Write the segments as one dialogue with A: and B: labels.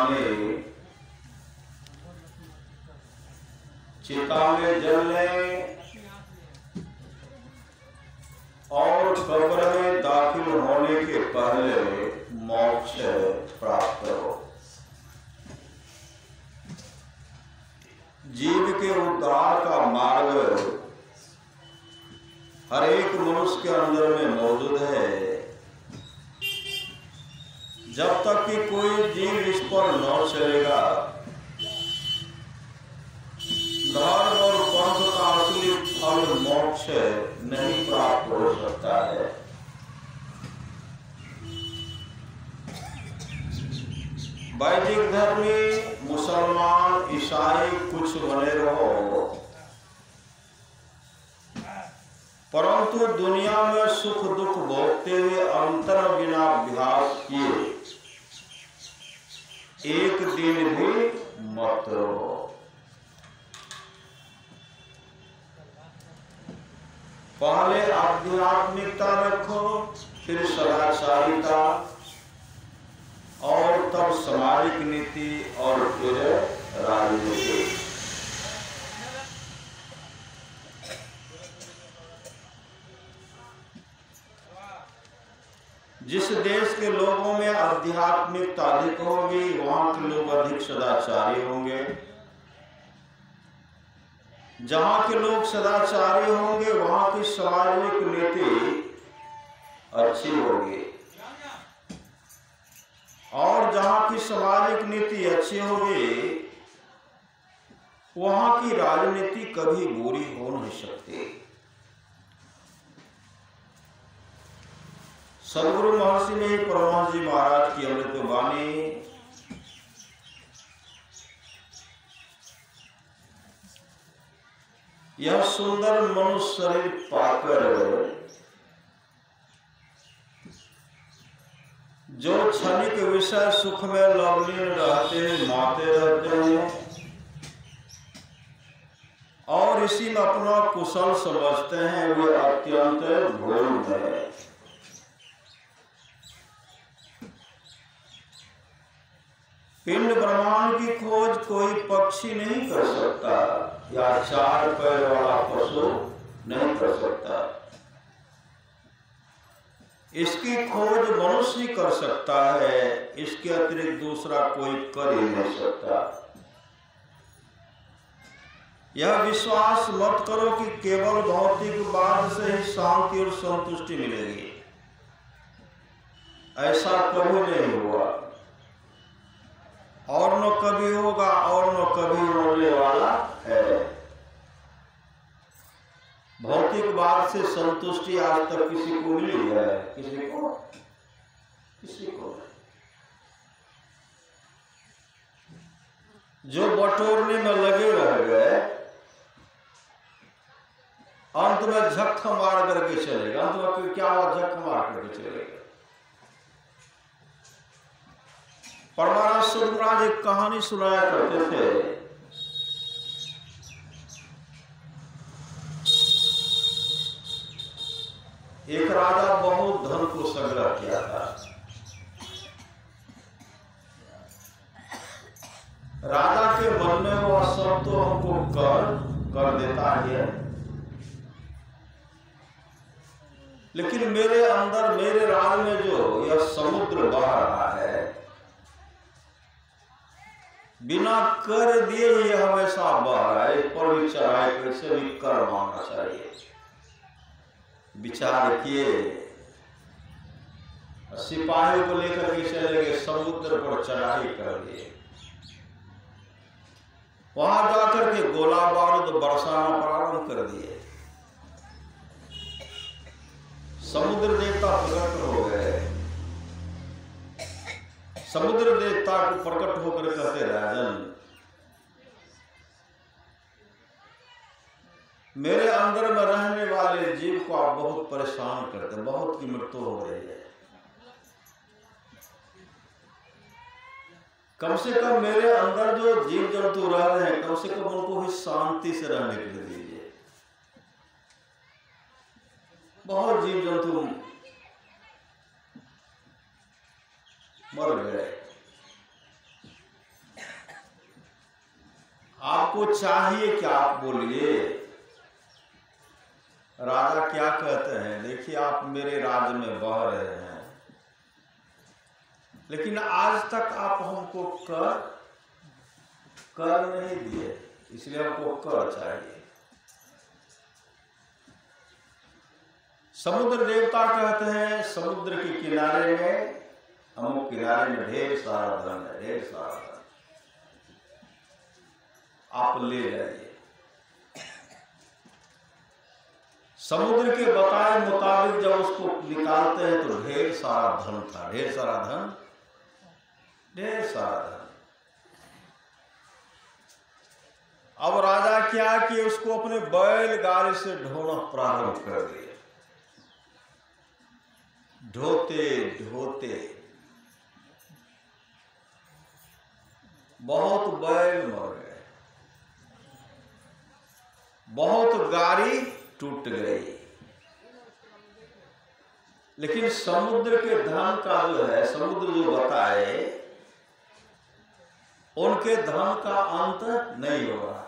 A: माने चिता में जलने और कब्र में दाखिल होने के पहले मोक्ष प्राप्त हो। जीव के उद्धार का मार्ग हर एक मनुष्य के अंदर में मौजूद है। जब तक कि कोई जीव इस पर न चलेगा, धर्म और पंथ का असली फल मोक्ष नहीं प्राप्त हो सकता है। वैदिक धर्मी, मुसलमान, ईसाई कुछ बने रहो, परंतु दुनिया में सुख दुख भोगते हुए अंतर बिना अभ्यास किए एक दिन भी मत रहो। पहले आध्यात्मिकता रखो, फिर सदाचारिता, और तब सामाजिक नीति, और फिर राजनीति। जिस देश के लोगों में आध्यात्मिकता अधिक होगी, वहां के लोग अधिक सदाचारी होंगे। जहां के लोग सदाचारी होंगे, वहां की सामाजिक नीति अच्छी होगी, और जहां की सामाजिक नीति अच्छी होगी, वहां की राजनीति कभी बुरी हो नहीं सकती। सदगुरु महर्षि ने परमहंस जी महाराज की अमृत वाणी यह सुंदर मनुष्य शरीर पाकर जो क्षणिक विषय सुख में लवलीन रहते माते रहते हैं और इसी में अपना कुशल समझते हैं, वे अत्यंत भूल है। पिंड ब्रह्मांड की खोज कोई पक्षी नहीं कर सकता, या चार पैर वाला पशु नहीं कर सकता। इसकी खोज मनुष्य ही कर सकता है, इसके अतिरिक्त दूसरा कोई कर ही नहीं सकता। यह विश्वास मत करो कि केवल भौतिकवाद से ही शांति और संतुष्टि मिलेगी। ऐसा कभी नहीं हुआ, और न कभी होगा, और न कभी होने वाला है। भौतिकवाद से संतुष्टि आज तक किसी को मिली है? किसी को नहीं। जो बटोरने में लगे रह गए, अंत में झक मार करके चलेगा। अंत में क्या हुआ? झक मार करके चलेगा। परमाराज सदगुरुराज एक कहानी सुनाया करते थे। एक राजा बहुत धन को संग्रह किया था। राजा के मन में वो सब तो हमको कर देता है, लेकिन मेरे अंदर, मेरे राज में जो यह समुद्र बह रहा है, बिना कर दिए ही हमेशा बह रहा है। इस पर भी चढ़ाई कैसे भी कर मानना चाहिए। विचार किए, सिपाहियों को लेकर के चले गए, समुद्र पर चढ़ाई कर दिए। वहां जाकर के गोला बारूद बरसाना प्रारंभ कर दिए। समुद्र देवता प्रकट हो गए। समुद्र देवता को प्रकट होकर कहते, राजन, मेरे अंदर में रहने वाले जीव को आप बहुत परेशान करते, बहुत की मृत्यु हो रही है। कम से कम मेरे अंदर जो जीव जंतु रह रहे हैं, कम से कम उनको भी शांति से रहने के लिए दीजिए। बहुत जीव जंतु मर गए। आपको चाहिए क्या, आप बोलिए। राजा क्या कहते हैं, देखिए आप मेरे राज्य में बह रहे हैं, लेकिन आज तक आप हमको कर नहीं दिए, इसलिए हमको कर चाहिए। समुद्र देवता कहते हैं समुद्र के किनारे में, अमुक किनारे में ढेर सारा धन है, ढेर सारा धन, आप ले जाइए। समुद्र के बताए मुताबिक जब उसको निकालते हैं तो ढेर सारा धन था, ढेर सारा धन, ढेर सारा धन। अब राजा क्या कि उसको अपने बैलगाड़ी से ढोना प्रारंभ कर दिए। ढोते ढोते बहुत बैल मर गए, बहुत गाड़ी टूट गई, लेकिन समुद्र के धन का जो है, समुद्र जो बताए, उनके धन का अंत नहीं हो रहा।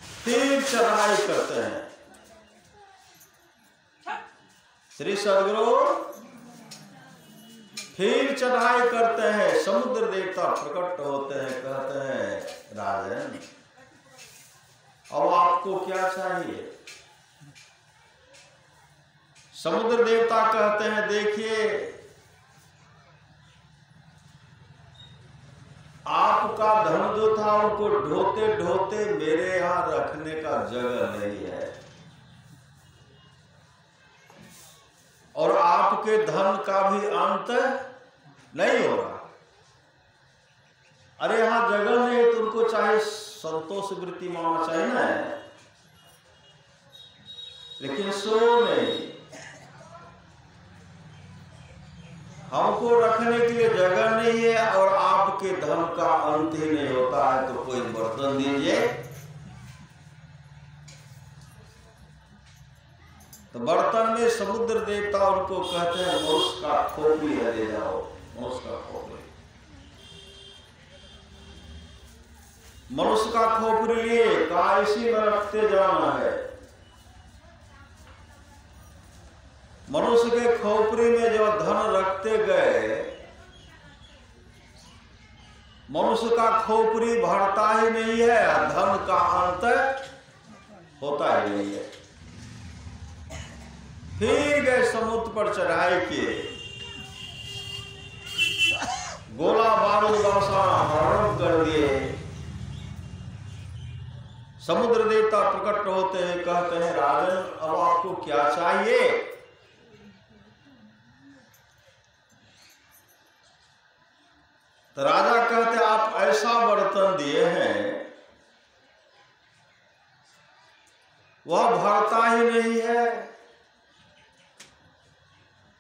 A: फिर चढ़ाई करते हैं। श्री सद्गुरु फिर चढ़ाई करते हैं। समुद्र देवता प्रकट होते हैं, कहते हैं राजन अब आपको क्या चाहिए। समुद्र देवता कहते हैं देखिए आपका धन जो था उनको ढोते ढोते मेरे यहां रखने का जगह नहीं है, और आपके धन का भी अंत नहीं हो रहा। अरे यहां जगह नहीं तो उनको चाहे संतोष वृत्ति मानना चाहिए ना, लेकिन सो नहीं, हमको रखने के लिए जगह नहीं है और आपके धन का अंत ही नहीं होता है, तो कोई बर्तन दीजिए। तो बर्तन में समुद्र देवता उनको कहते हैं मनुष्य का खोपड़ी है, ले जाओ मनुष्य का खोपड़ी। मनुष्य का खोपड़ी लिए कहा इसी में रखते जाना है। मनुष्य के खोपड़ी में जो धन रखते गए, मनुष्य का खोपड़ी भरता ही नहीं है, धन का अंत होता ही नहीं है। फिर गए समुद्र पर चढ़ाई किए, गोला बारूद बरसाना आरंभ कर दिए। समुद्र देवता प्रकट होते हैं, कहते हैं राजन अब आपको क्या चाहिए। तो राजा कहते आप ऐसा बर्तन दिए हैं वह भरता ही नहीं है,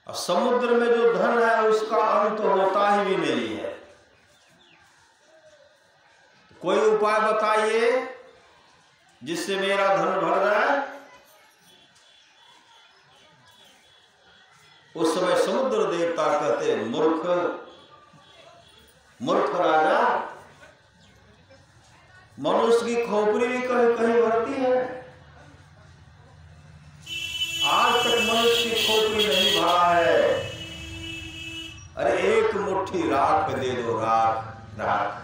A: और समुद्र में जो धन है उसका अंत होता ही भी नहीं है। कोई उपाय बताइए जिससे मेरा धन भर जाए। उस समय समुद्र देवता कहते मूर्ख मूर्ख राजा, मनुष्य की खोपड़ी भी कहीं कहीं भरती है, आज तक मनुष्य की खोपड़ी नहीं भरा है। अरे एक मुट्ठी राख दे दो, राख राख।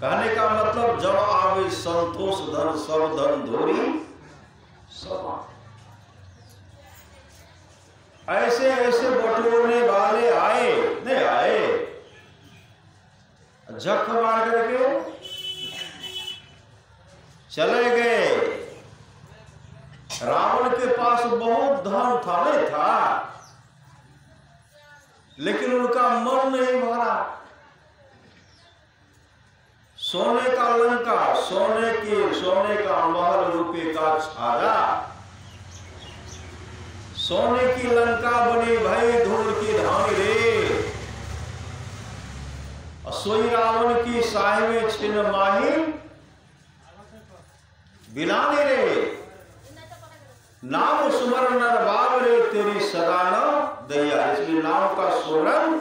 A: कहने का मतलब जब आवे संतोष धन सब धन धोरी समा। ऐसे ऐसे बटोरने वाले आए नहीं आए, झक मार करके चले गए। रावण के पास बहुत धन था नहीं था, लेकिन उनका मन नहीं भरा। सोने का लंका, सोने का महल, रुपये का छाजा, सोने की लंका बनी भई धूल की धानी रे। सोई रावण की साहिब छिन माही बिलाने रे। नाम सुमर नर बाब रे तेरी सदा न दैया। इसलिए नाम का सुमरन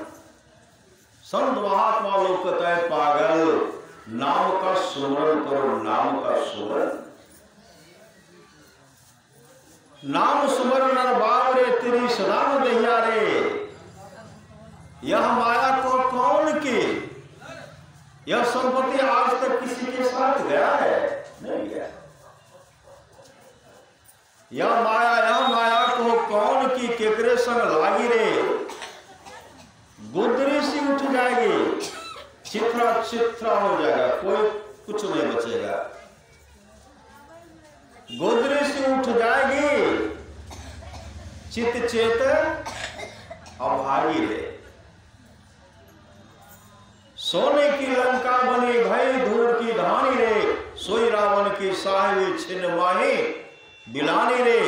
A: संत महात्मा लोग कहते हैं पागल, नाम का सुमरन करो, नाम का सुमरन। नाम सुमरन नर बाब रे तेरी सलाम दहिया रे। यह माया को कौन की, यह संपत्ति आज तक किसी के साथ गया है? नहीं गया। यह माया को कौन की केकरे संग लागी रे। गुदरी सी उठ जाएगी, चित्रा चित्रा हो जाएगा, कोई कुछ नहीं बचेगा। गुदरी सी उठ जाएगी, चित चेत अभागी रे। सोने की लंका बनी भई धूल की धानी रे। सोई रावण की साहिबी छिन्न माही बिलानी रे।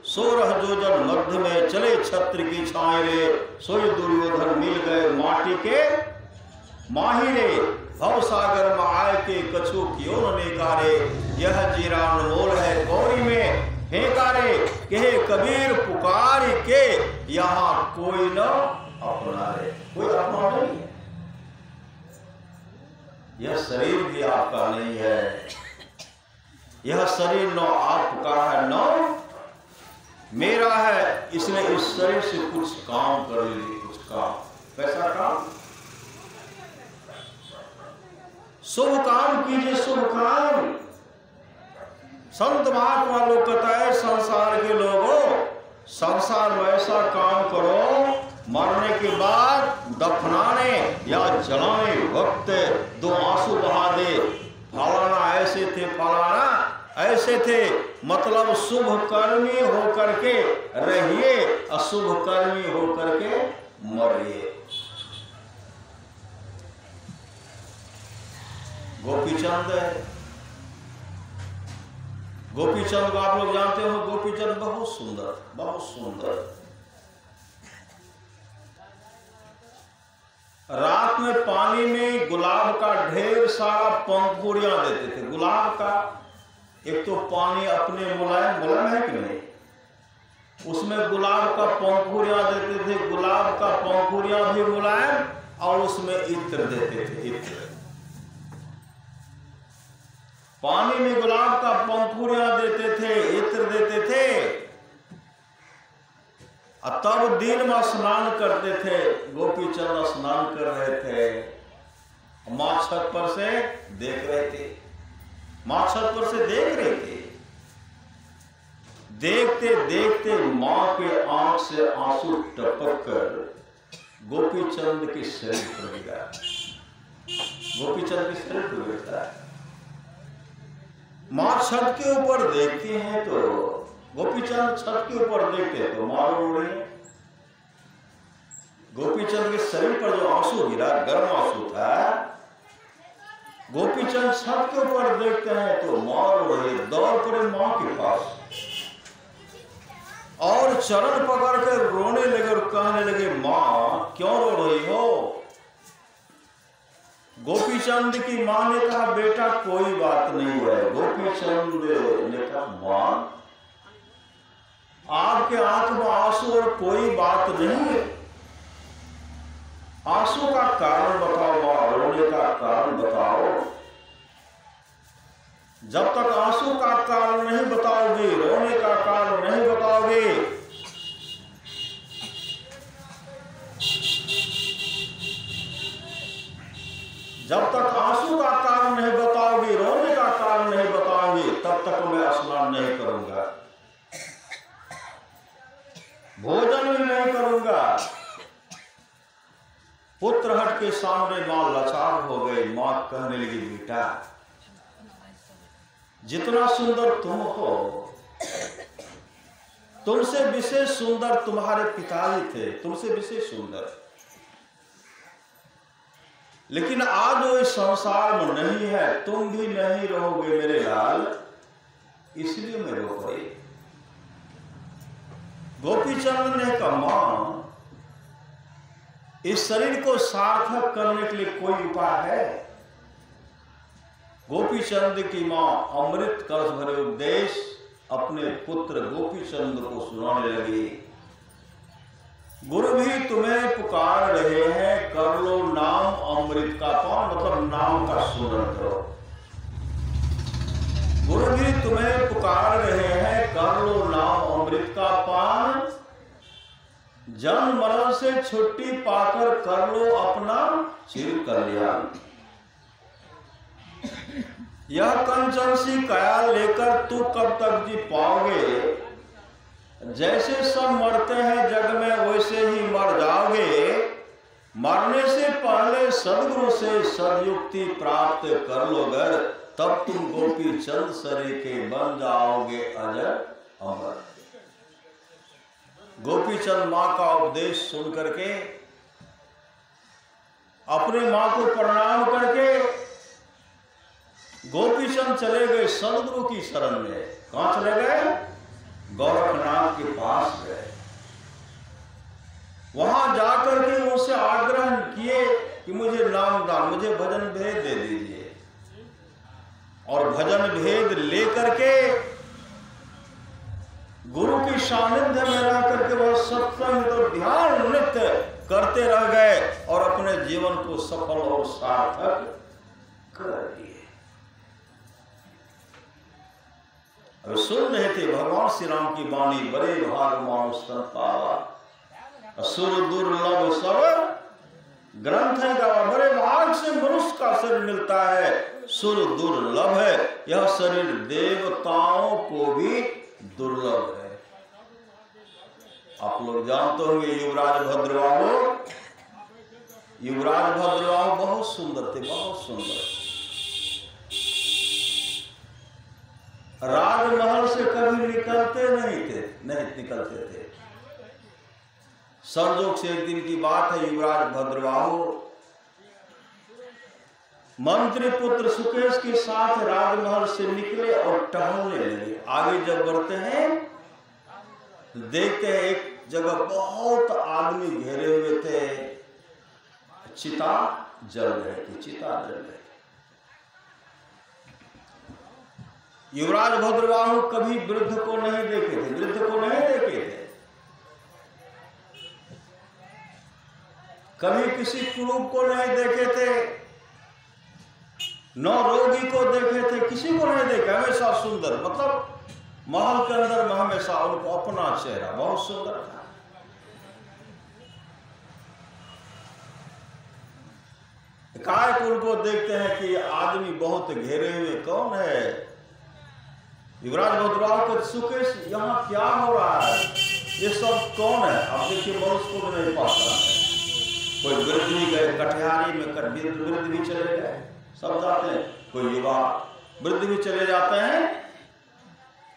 A: सोरह जोजन मध्य में चले छत्र की छाए रे। सोई दुर्योधन मिल गए माटी के माही रे। भव सागर में आए के कछु क्यों न नेकारे। यह जीरा अनमोल है गौरी में फेंकारे। कहे कबीर पुकार के यहाँ कोई न अपना रे। कोई अपना नहीं है। यह शरीर भी आपका नहीं है। यह शरीर न आपका है न मेरा है। इसने इस शरीर से कुछ काम कर ली, कुछ काम। कैसा काम? शुभ काम कीजिए, शुभ काम। संत महात्मा लोग कहता है संसार के लोगों, संसार में ऐसा काम करो मरने के बाद दफनाने या जलाने वक्त 2 आंसू बहा दे। फलाना ऐसे थे, फलाना ऐसे थे। मतलब शुभ कर्मी होकर के रहिए, अशुभ कर्मी होकर के मरिए। गोपीचंद को आप लोग जानते हो। गोपीचंद बहुत सुंदर, बहुत सुंदर। रात में पानी में गुलाब का ढेर सारा पंखुड़ियां देते थे। गुलाब का एक तो पानी अपने मुलायम मुलायम है कि नहीं, उसमें गुलाब का पंखुड़ियां देते थे। गुलाब का पंखुड़ियां भी मुलायम और उसमें इत्र देते थे। इत्र पानी में गुलाब का पंखुड़ियां देते थे, इत्र देते थे। तब दिन में स्नान करते थे। गोपीचंद स्नान कर रहे थे। मां छत पर से देख रहे थे। मां छत पर से देख रहे थे। देखते देखते मां के आंख से आंसू टपक कर गोपीचंद के शरीर पर गिरा। गोपीचंद के शरीर पर गिरता है। मां छत के ऊपर देखती हैं तो गोपीचंद छत के ऊपर देखते तो मां रो रही है। गोपीचंद के शरीर पर जो आंसू गिरा, गर्म आंसू था। गोपीचंद छत के ऊपर देखते हैं तो मां रो रही है। दौड़ पड़े मां के पास और चरण पकड़ कर रोने लगे और कहने लगे, मां क्यों रो रही हो? गोपीचंद की मां ने कहा, बेटा कोई बात नहीं है। गोपीचंद ने कहा, मां आपके आंख में आंसू और कोई बात नहीं है। आंसू का कारण बताओ मां, रोने का कारण बताओ। जब तक आंसू का कारण नहीं बताओगे, रोने का कारण नहीं बताओगे, जब तक आंसू का कारण नहीं बताओगे, रोने का कारण नहीं बताओगे, तब तक मैं स्नान नहीं करूंगा, भोजन भी नहीं करूंगा। पुत्र हट के सामने मां लाचार हो गई। मां कहने लगी, बेटा जितना सुंदर तुम हो, तुमसे विशेष सुंदर तुम्हारे पिताजी थे, तुमसे विशेष सुंदर। लेकिन आज वो इस संसार में नहीं है, तुम भी नहीं रहोगे मेरे लाल, इसलिए मैं रो पड़ी। गोपीचंद ने कहा, मां इस शरीर को सार्थक करने के लिए कोई उपाय है? गोपीचंद की मां अमृत कलश भरे उपदेश अपने पुत्र गोपीचंद को सुनाने लगी। गुरु भी तुम्हें पुकार रहे हैं, कर लो नाम अमृत का पान, मतलब नाम का सुमरण करो। गुरु भी तुम्हें पुकार रहे हैं, कर लो नाम अमृत का पान। जन्म मरण से छुट्टी पाकर कर लो अपना चिर कल्याण। यह कंचन सी काया लेकर तू कब तक जी पाओगे। जैसे सब मरते हैं जग में वैसे ही मर जाओगे। मरने से पहले सदगुरु से सदयुक्ति प्राप्त कर लो गर, तब तुम गोपी चंद सरे के बन जाओगे अजर अमर। गोपी चंद माँ का उपदेश सुन करके अपने माँ को प्रणाम करके गोपी चंद चले गए सदगुरु की शरण में। कहां चले गए? गोरखनाथ के पास गए। वहां जाकर के उनसे आग्रह किए कि मुझे नाम दान, मुझे भजन भेद दे दीजिए। और भजन भेद लेकर के गुरु की सानिध्य में रह करके वह सत्संग और ध्यान नृत्य करते रह गए और अपने जीवन को सफल और सार्थक कर दिए। अब सुन रहे थे भगवान श्री राम की वाणी, बड़े भाग मानुष तन पावा, असुर दुर्लभ सब ग्रंथ है गावा। बड़े भाग से मनुष्य का शरीर मिलता है, सुर दुर्लभ है। यह शरीर देवताओं को भी दुर्लभ है। आप लोग जानते होंगे युवराज भद्रबाहु। युवराज भद्रबाहु बहुत सुंदर थे, बहुत सुंदर। राजमहल से कभी निकलते नहीं थे, नहीं निकलते थे। संजोग से एक दिन की बात है, युवराज भद्रबाहु मंत्री पुत्र सुकेश के साथ राजमहल से निकले और टहलने लगे। आगे जब बढ़ते हैं देखते हैं एक जगह बहुत आदमी घेरे हुए थे, चिता जल रहे थे, चिता जल रहे थे। युवराज भद्रबाहु कभी वृद्ध को नहीं देखे थे, वृद्ध को नहीं देखे थे। कभी किसी कुरूप को नहीं देखे थे, न रोगी को देखे थे, किसी को नहीं देखे। हमेशा सुंदर, मतलब महल के अंदर में हमेशा उनको अपना चेहरा बहुत सुंदर था। एकाएक उनको देखते हैं कि आदमी बहुत घेरे हुए, कौन है? युवराज भद्रबाहु को, सुकेश यहाँ क्या हो रहा है? ये सब कौन है? अब देखिए मनुष्य को भी नहीं पाता है। कोई वृद्ध भी गए, कटिहारी में वृद्ध भी चले गए, सब जाते हैं। कोई युवा वृद्ध भी चले जाते हैं।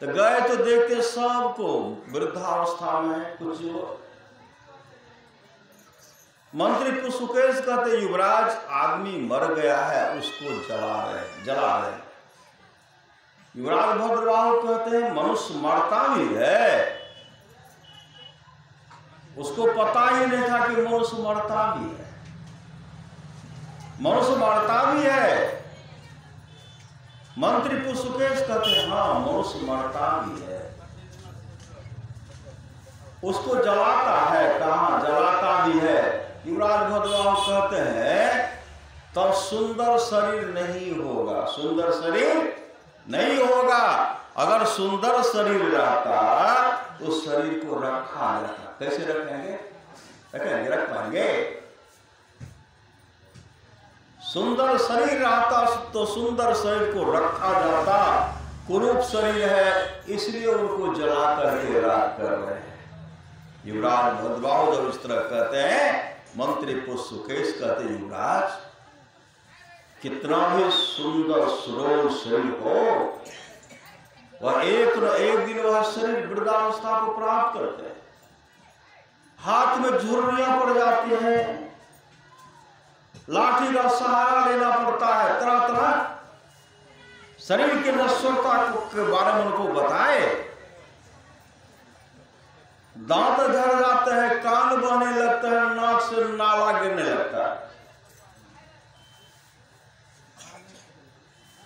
A: तो गए तो देखते सबको वृद्धावस्था में। कुछ मंत्री सुकेश कहते युवराज आदमी मर गया है, उसको जला रहे। युवराज भद्रबाहु कहते हैं मनुष्य मरता भी है, उसको पता ही नहीं था कि मनुष्य मरता भी है। मनुष्य मरता भी है। मंत्री सुकेश कहते हैं हाँ मनुष्य मरता भी है, उसको जलाता है। कहाँ जलाता भी है? युवराज भद्रबाहु कहते हैं तब सुंदर शरीर नहीं होगा, सुंदर शरीर नहीं होगा। अगर सुंदर शरीर रहता तो शरीर को रखा जाता। कैसे रखेंगे? रख पाएंगे? सुंदर शरीर रहता तो सुंदर शरीर को रखा जाता। कुरूप शरीर है इसलिए उनको जला करके राख कर रहे हैं। युवराज भद्रबाहु जब इस तरह कहते हैं, मंत्री सुकेश कहते हैं युवराज कितना भी सुंदर सुडौल शरीर हो, वह एक न एक दिन वह शरीर वृद्धावस्था को प्राप्त करते हैं। हाथ में झुर्रियां पड़ जाती हैं, लाठी का सहारा लेना पड़ता है। तरह तरह शरीर की नश्वरता के बारे में उनको बताए। दांत झड़ जाते हैं, कान बहने लगते हैं, नाक से नाला गिरने लगता है।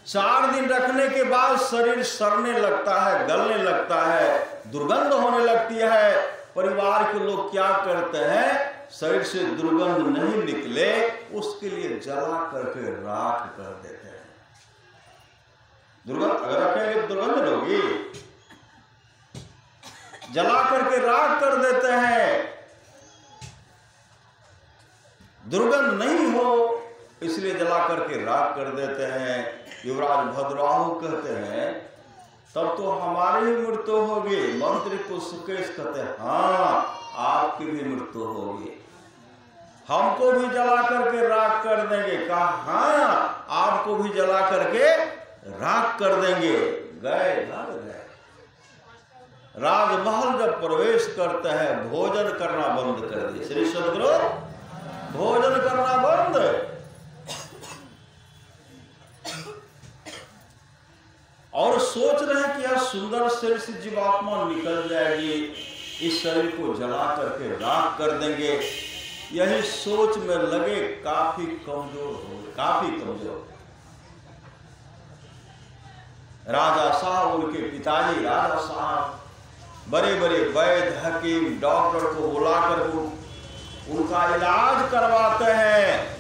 A: 4 दिन रखने के बाद शरीर सड़ने लगता है, गलने लगता है, दुर्गंध होने लगती है। परिवार के लोग क्या करते हैं, शरीर से दुर्गंध नहीं निकले उसके लिए जला करके राख कर देते हैं। दुर्गंध अगर रखेंगे तो दुर्गंध होगी, जला करके राख कर देते हैं। दुर्गंध नहीं हो इसलिए जला करके राख कर देते हैं। युवराज भद्रबाहु कहते हैं तब तो हमारी ही मृत्यु होगी। मंत्री पुष्पकेश कहते हैं हाँ आपकी भी मृत्यु होगी, हमको भी जला करके राख कर देंगे। कहा हाँ आपको भी जला करके राख कर देंगे। गए घर गए। राजमहल जब प्रवेश करते हैं भोजन करना बंद कर दिए। श्री सदगुरु भोजन करना बंद। और सोच रहे हैं कि यह सुंदर शरीर से जीवात्मा निकल जाएगी, इस शरीर को जला करके राख कर देंगे। यही सोच में लगे काफी कमजोर हो गए, काफी कमजोर। राजा साहब उनके पिताजी राजा साहब बड़े बड़े वैद्य हकीम डॉक्टर को बुलाकर उनका इलाज करवाते हैं,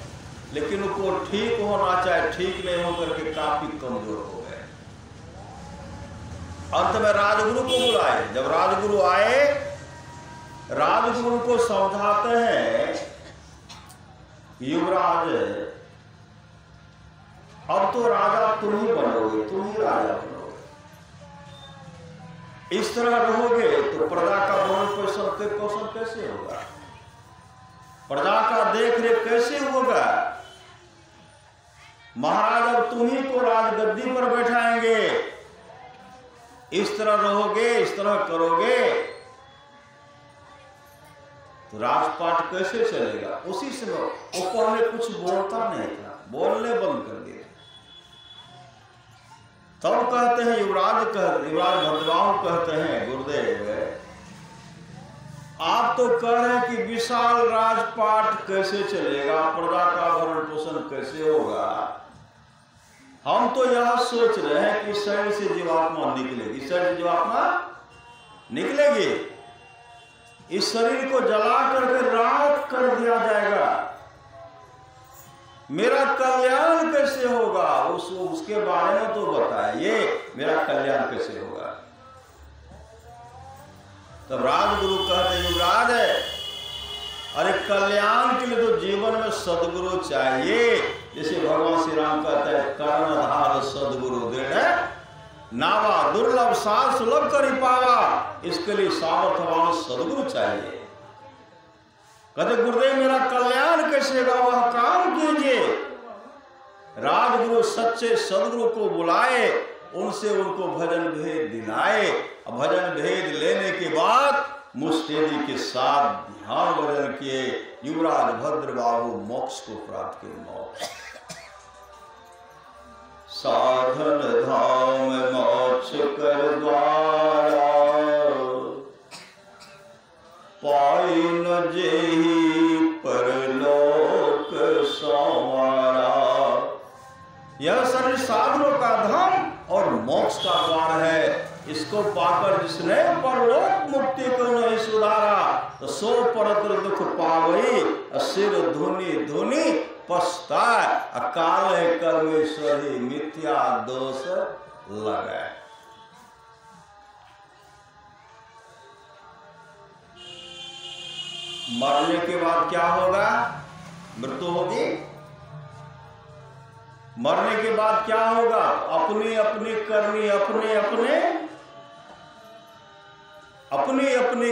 A: लेकिन उनको ठीक होना चाहे ठीक नहीं होकर के काफी कमजोर हो गए। अंत में राजगुरु को बुलाए। जब राजगुरु आए राजगुरु को समझाते हैं युवराज अब तो राजा तुम ही बनोगे, तुम ही राजा बनोगे। इस तरह रहोगे तो प्रजा का भरण पोषण कैसे होगा, प्रजा का देख रेख कैसे होगा। महाराज अब तुम ही को राजगद्दी पर बैठाएंगे, इस तरह रहोगे, इस तरह करोगे तो राजपाट कैसे चलेगा। उसी समय वो पहले कुछ बोलता नहीं था, बोलने बंद कर दिया। तब कहते हैं युवराज भद्रबाहु कहते हैं गुरुदेव आप तो कह रहे हैं कि विशाल राजपाट कैसे चलेगा, प्रजा का भरण पोषण कैसे होगा। हम तो यह सोच रहे हैं कि शरीर से जीवात्मा निकलेगी, शरीर से जीवात्मा निकलेगी, इस शरीर को जला करके राख कर दिया जाएगा, मेरा कल्याण कैसे होगा उसके बारे में तो बताइए, मेरा कल्याण कैसे होगा। तब राजगुरु कहते युवराज अरे कल्याण के लिए तो जीवन में सदगुरु चाहिए। जैसे भगवान श्री राम कहते हैं कर्णधार सदगुरु दृढ़ नावा दुर्लभ सार सुलभ कर पावा, इसके लिए सामर्थ्यवान सदगुरु चाहिए। कहते गुरुदेव मेरा कल्याण कैसे होगा, वह काम कीजिए। राजगुरु सच्चे सदगुरु को बुलाए, उनसे उनको भजन भेद दिलाए। भजन भेद लेने के बाद मुस्तेदी के साथ ध्यान भजन किए। युवराज भद्रबाहु मोक्ष को प्राप्त किए। मोक्ष साधन धाम मोक्ष कर द्वारा पाई न जेहि परलोक संवारा। यह शरीर साधनों का धाम और मोक्ष का द्वार है। इसको पाकर जिसने परलोक मुक्ति को नहीं सुधारा तो सो परत्र दुख पावई, सिर धुनी धुनी पछताए, अकाल है कर्मेश्वरी मिथ्या दोष लगे। मरने के बाद क्या होगा, मृत्यु होगी। मरने के बाद क्या होगा, अपनी अपनी करनी अपनी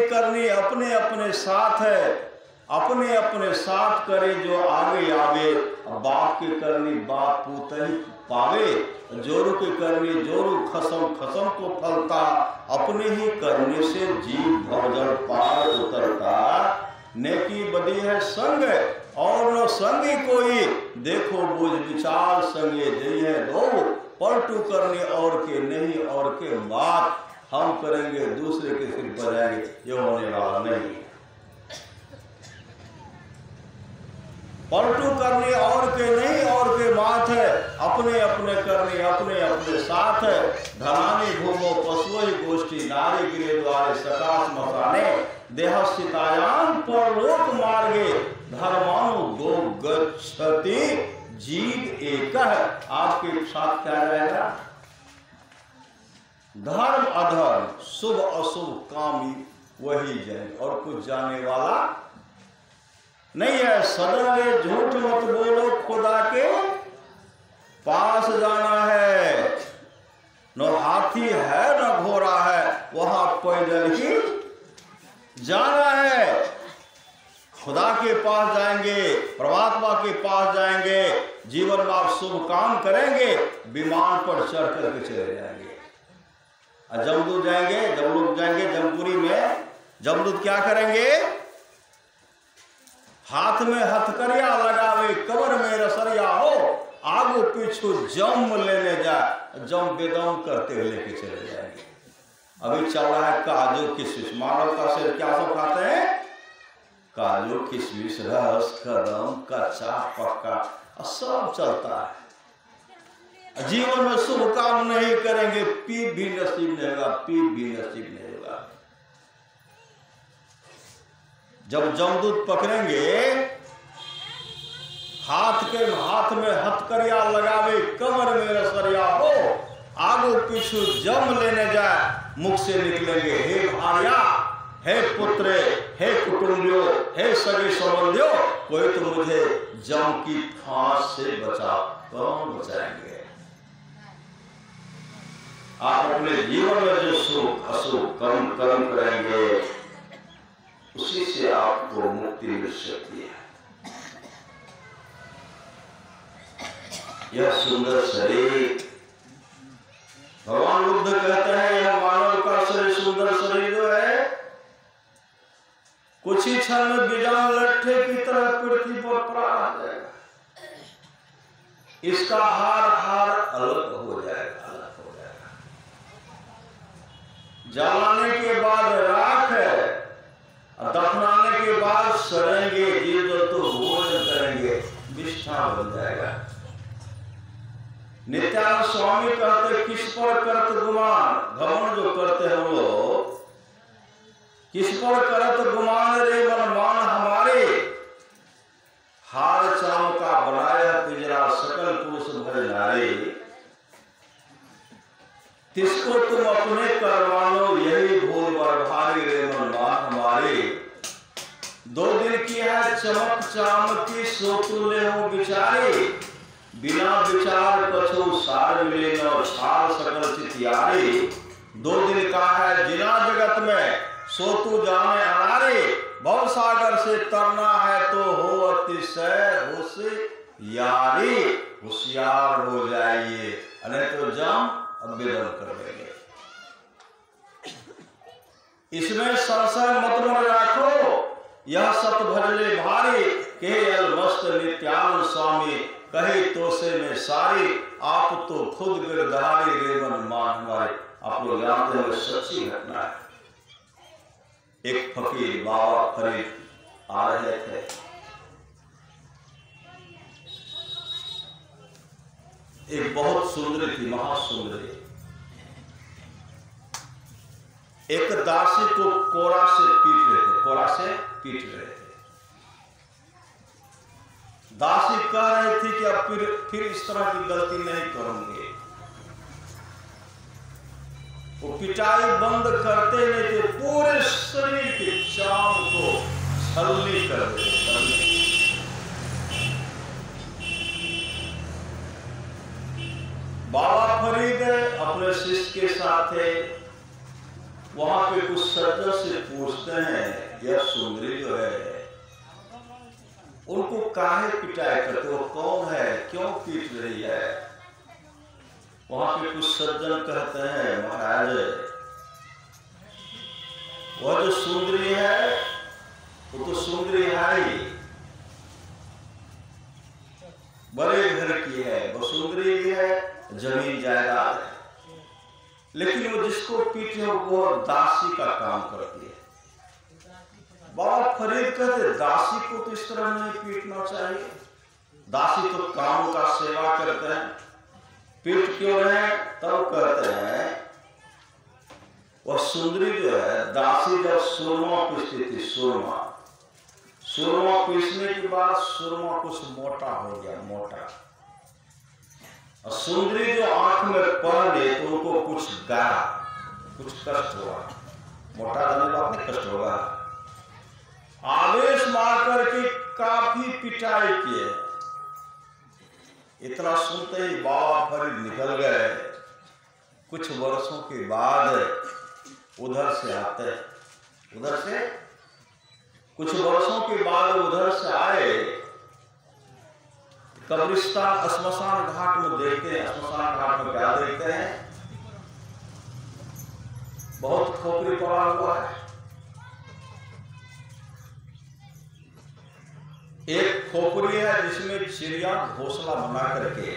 A: करनी अपने अपने साथ है। अपने अपने साथ करे जो आगे आवे, बाप की करनी बाप पूत ही पावे। जोरू की करनी जोरू खसम खसम को फलता, अपने ही करने से जीव भवजल पार उतरता। नेकी बदी है संग और न संगी कोई, देखो बुझ विचार संगे जई है दो। पलटू करने और के नहीं और के बात, हम करेंगे दूसरे के सिर पर जाएंगे, ये होने वाला नहीं। पलटू करने और के नहीं और के बात है, अपने अपने करने अपने अपने साथ है। धनानी भूमो पशुओं गोष्ठी, नारी गिरे द्वारे सकाश मकाने। देहस्थितायां परलोक मार्गे धर्मानु दो गच्छति जीव एक। आपके साथ क्या रहेगा? धर्म अधर्म, शुभ अशुभ कामी वही जाने, और कुछ जाने वाला नहीं है। सदैव झूठ मत बोलो, खुदा के पास जाना है। न हाथी है न घोड़ा है, वहां पैदल ही जाना है। खुदा के पास जाएंगे, परमात्मा के पास जाएंगे, जीवन में आप शुभ काम करेंगे, विमान पर चढ़ करके चले जाएंगे। जमदूत जाएंगे, जब लोग जाएंगे जमपुरी में, जमदूत क्या करेंगे? हाथ में हथकरिया लगावे, कमर में रसरिया हो, आगू पीछू जम लेने जाए, जम बेदम करते हुए लेके चले जाएंगे। अभी चल रहा है काजू किशमिश, मानव का शरीर क्या सब खाते हैं? काजू किशमिश, रस, कदम, कच्चा पक्का, सब चलता है। जीवन में शुभ काम नहीं करेंगे, पीप भी नसीब नहीं होगा, पीप भी नसीब नहीं होगा। जब जमदूत पकड़ेंगे, हाथ में हथकरिया लगावे, कमर में रसरिया हो, आगू पीछू जम लेने जाए, मुख से निकलेंगे, हे भार्या, हे पुत्र, हे कुटुंबियों, हे सगे संबंधियों, कोई तो मुझे जम की फांस से बचा। कौन बचाएंगे? आप अपने जीवन में जो सुख अशुभ कर्म करेंगे, उसी से आपको मुक्ति मिल सकती है। यह सुंदर शरीर, भगवान बुद्ध कहते हैं, यह मानव का शरीर, सुंदर शरीर जो है, कुछ ही क्षण में बिजान लट्ठे की तरह पृथ्वी पर पड़ा रह जाएगा। इसका हार अलग हो जाएगा, अलग हो जाएगा। जलाने के बाद राख है, दफनाने के बाद सड़ेंगे, जीव जंतु भोजन करेंगे, विष्ठा बन जाएगा। नित्यानंद स्वामी कहते, किस पर करत गुमान, घमंड जो करते हैं वो, किस पर करत गुमान रे मनमान हमारे, हार चाम का बनाया पिंजरा, सकल पुरुष भर नारे, तिसको तुम अपने करवानो, यही भूल बर भारी रे मनमान हमारे। 2 दिन की है चमक चाम की, सो तुले हो बिचारे, बिना विचार कछु सार मिले न, सार सकल चितियारे। 2 दिन का है जिना जगत में, सो तू जाने अनारे, भव सागर से तरना है तो हो अतिशय होशियारी। होशियार हो जाइए, नहीं तो जम बेदम कर देंगे। इसमें संशय मत मन राखो, यह सत भजले भारी, के अलमस्त नित्यानंद स्वामी, कहे तो से में सारी, आप तो खुद गिरधारी रे मन मान हमारे। आप लोग जानते हैं, सच्ची घटना है। एक फकीर बाबा फरीद आ रहे थे, एक बहुत सुंदरी थी, महासुंदरी, एक दासी को कोड़ा से पीट रहे थे। दासी कह रही थी कि अब फिर इस तरह की गलती नहीं करूंगी। वो पिटाई बंद करते नहीं थे, पूरे शरीर के चाम को छलनी कर देते। बाबा फरीद अपने शिष्य के साथ वहां पे कुछ सज्जन से पूछते हैं, यह सुंदरी जो है, उनको काहे पिटाई करते हो, कौन है, क्यों पीट रही है? वहां पे कुछ सज्जन कहते हैं, महाराज वह जो सुंदरी है वो तो सुंदरी है ही, बड़े घर की है, वो सुंदरी भी है, जमीन जायदाद है, लेकिन वो जिसको पीटे वो दासी का काम करती है। बाबा फरीद कहते, दासी को तो इस तरह नहीं पीटना चाहिए, दासी तो काम का सेवा करते हैं, पीट क्यों रहे? तब कहते हैं वह सुंदरी जो है दासी जब सुरमा पीसती थी, सुरमा पीसने के बाद सुरमा कुछ मोटा हो गया, मोटा। और सुंदरी जो आंख में पड़ गई तो उनको कुछ गाया, कुछ कष्ट हुआ, मोटा जाने के बाद कष्ट होगा। आवेश मार करके काफी पिटाई किए। इतना सुनते ही बाबा फरीद निकल गए। कुछ वर्षों के बाद उधर से आते, उधर से कुछ वर्षों के बाद उधर से आए, कब्रिस्तान श्मशान घाट में देखते हैं। श्मशान घाट में क्या देखते हैं? बहुत खोपड़ी पड़ा हुआ है। एक खोपड़ी है जिसमें चिड़िया घोंसला बना करके,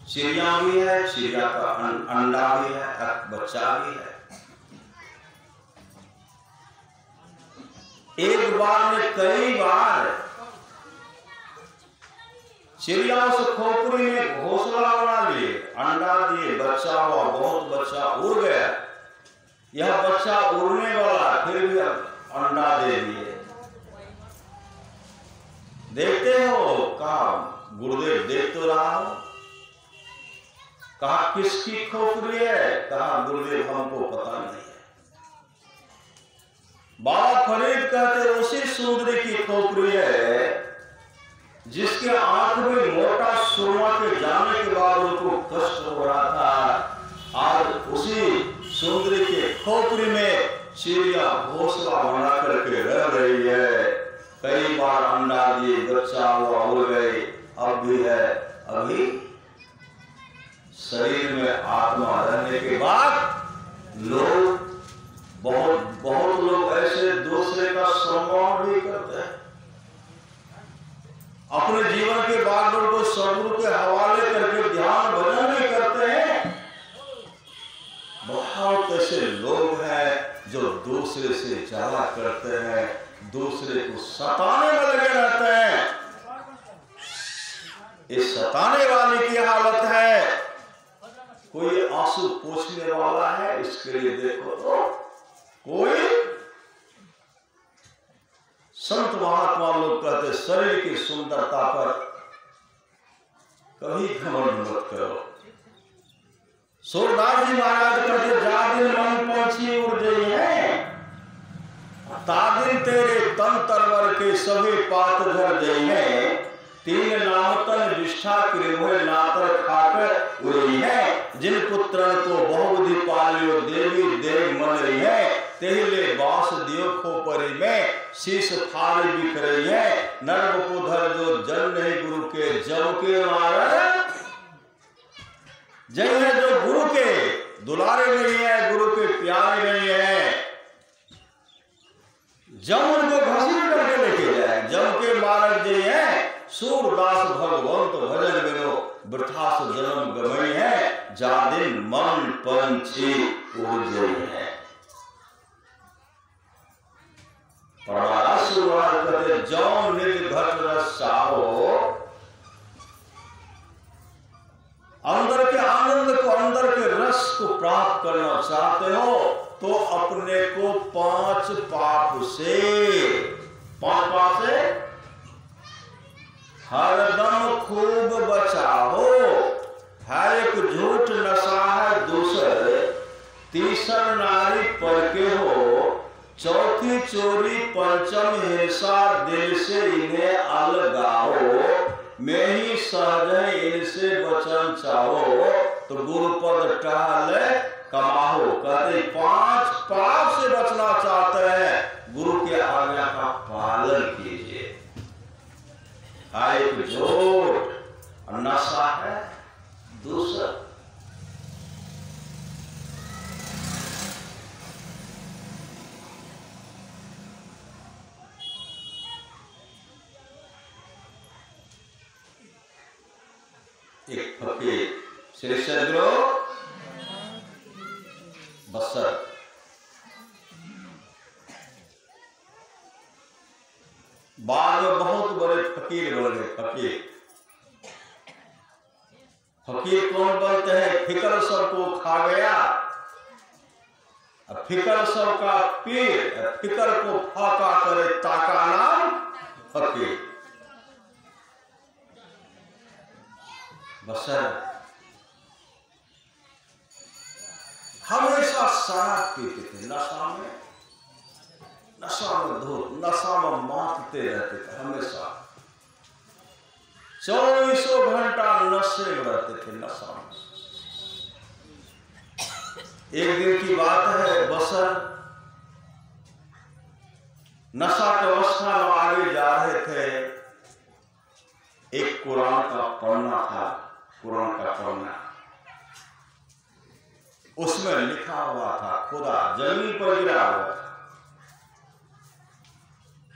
A: चिड़िया भी है, चिड़िया का अंडा भी है, बच्चा भी है। एक बार में कई बार चिड़िया उस खोपड़ी में घोंसला बना लिए, अंडा दिए, बच्चा हुआ, बहुत बच्चा उड़ गया। यह बच्चा उड़ने वाला, फिर भी अंडा दे दिए। देखते हो? कहा गुरुदेव देख तो रहा हो। कहा किसकी खोपड़ी है? कहा गुरुदेव हमको पता नहीं है। बाबा फरीद कहते उसी सुंदरी की खोपड़ी है जिसके आंख में मोटा सुरमा के जाने के बाद उनको कष्ट हो रहा था। आज उसी सुंदरी के खोपड़ी में चिड़िया घोंसला बना करके रह रही है। कई बार अंडा दिए, बच्चा हुआ, उड़ गई, अब भी है। अभी शरीर में आत्मा रहने के बाद लोग बहुत लोग ऐसे दूसरे का सम्मान भी करते हैं। अपने जीवन के बागडोर को सदगुरु के हवाले करके ध्यान भजन भी करते हैं। बहुत ऐसे लोग हैं जो दूसरे से झगड़ा करते हैं, दूसरे को सताने में लगे रहते हैं। इस सताने वाले की हालत है। कोई आंसू पोंछने वाला है, इसके लिए देखो तो कोई संत महात्मा लोग कहते शरीर की सुंदरता पर कभी घमंड मत करो। सूरदास जी महाराज कहते जा दिन मन पंछी उड़ गई है, तादिन तेरे तन तरवर के सभी पात झर गई है। तीन नामतन विष्ठा कृभय नातर खाकर उड़ी है। जिन पुत्रन को बहुधि पालियो देवी देव मन रही है। तेहिले बास दियो खोपरी में शीश फाड़ी बिख रही है। नर्व को धर जो जन नहीं गुरु के जव के मारे। जय है जो गुरु के दुलारे नहीं है, गुरु के प्यारे नहीं है। जम उनको घसीट करके लेके जाए। जम के मारक जी है सूरदास भगवंत भजन बिनो वृथा से जन्म गमई है। जा दिन मन पंछी उड़ गई है। परमारा शुरुआत करते जौन निज घट रस चाहो। अंदर के आनंद को, अंदर के रस को प्राप्त करना चाहते हो तो अपने को पांच पाप से हरदम खूब बचाओ। है एक झूठ नशा है दूसर, तीसर नारी पर के हो। चौथी चोरी पंचम हिंसा, दिल से इन्हें अलगाओ। मैं ही सहज है इनसे वचन चाहो। तो गुरुपद टहल कमाओ। कहते पांच पाप से बचना चाहते हैं, गुरु के आज्ञा का पालन कीजिए। एक झूठ नशा है दूसरा। एक फकीर श्री सदगुरु बसर बाद में बहुत बड़े फकीर बन गए। फकीर कौन बनते हैं? फिक्र सबको खा गया, फिकर सबका पीर, फिकर को फाका करे ताका नाम फकीर। बसर हमेशा शराब पीते थे, नशा में धूत, नशा में मातते रहते थे, हमेशा 24 घंटा नशे में रहते थे, नशा में। एक दिन की बात है, बसर नशा की अवस्था में आगे जा रहे थे। एक कुरान का पन्ना था, कुरान का पन्ना, उसमें लिखा हुआ था, खुदा जमीन पर गिरा हुआ था।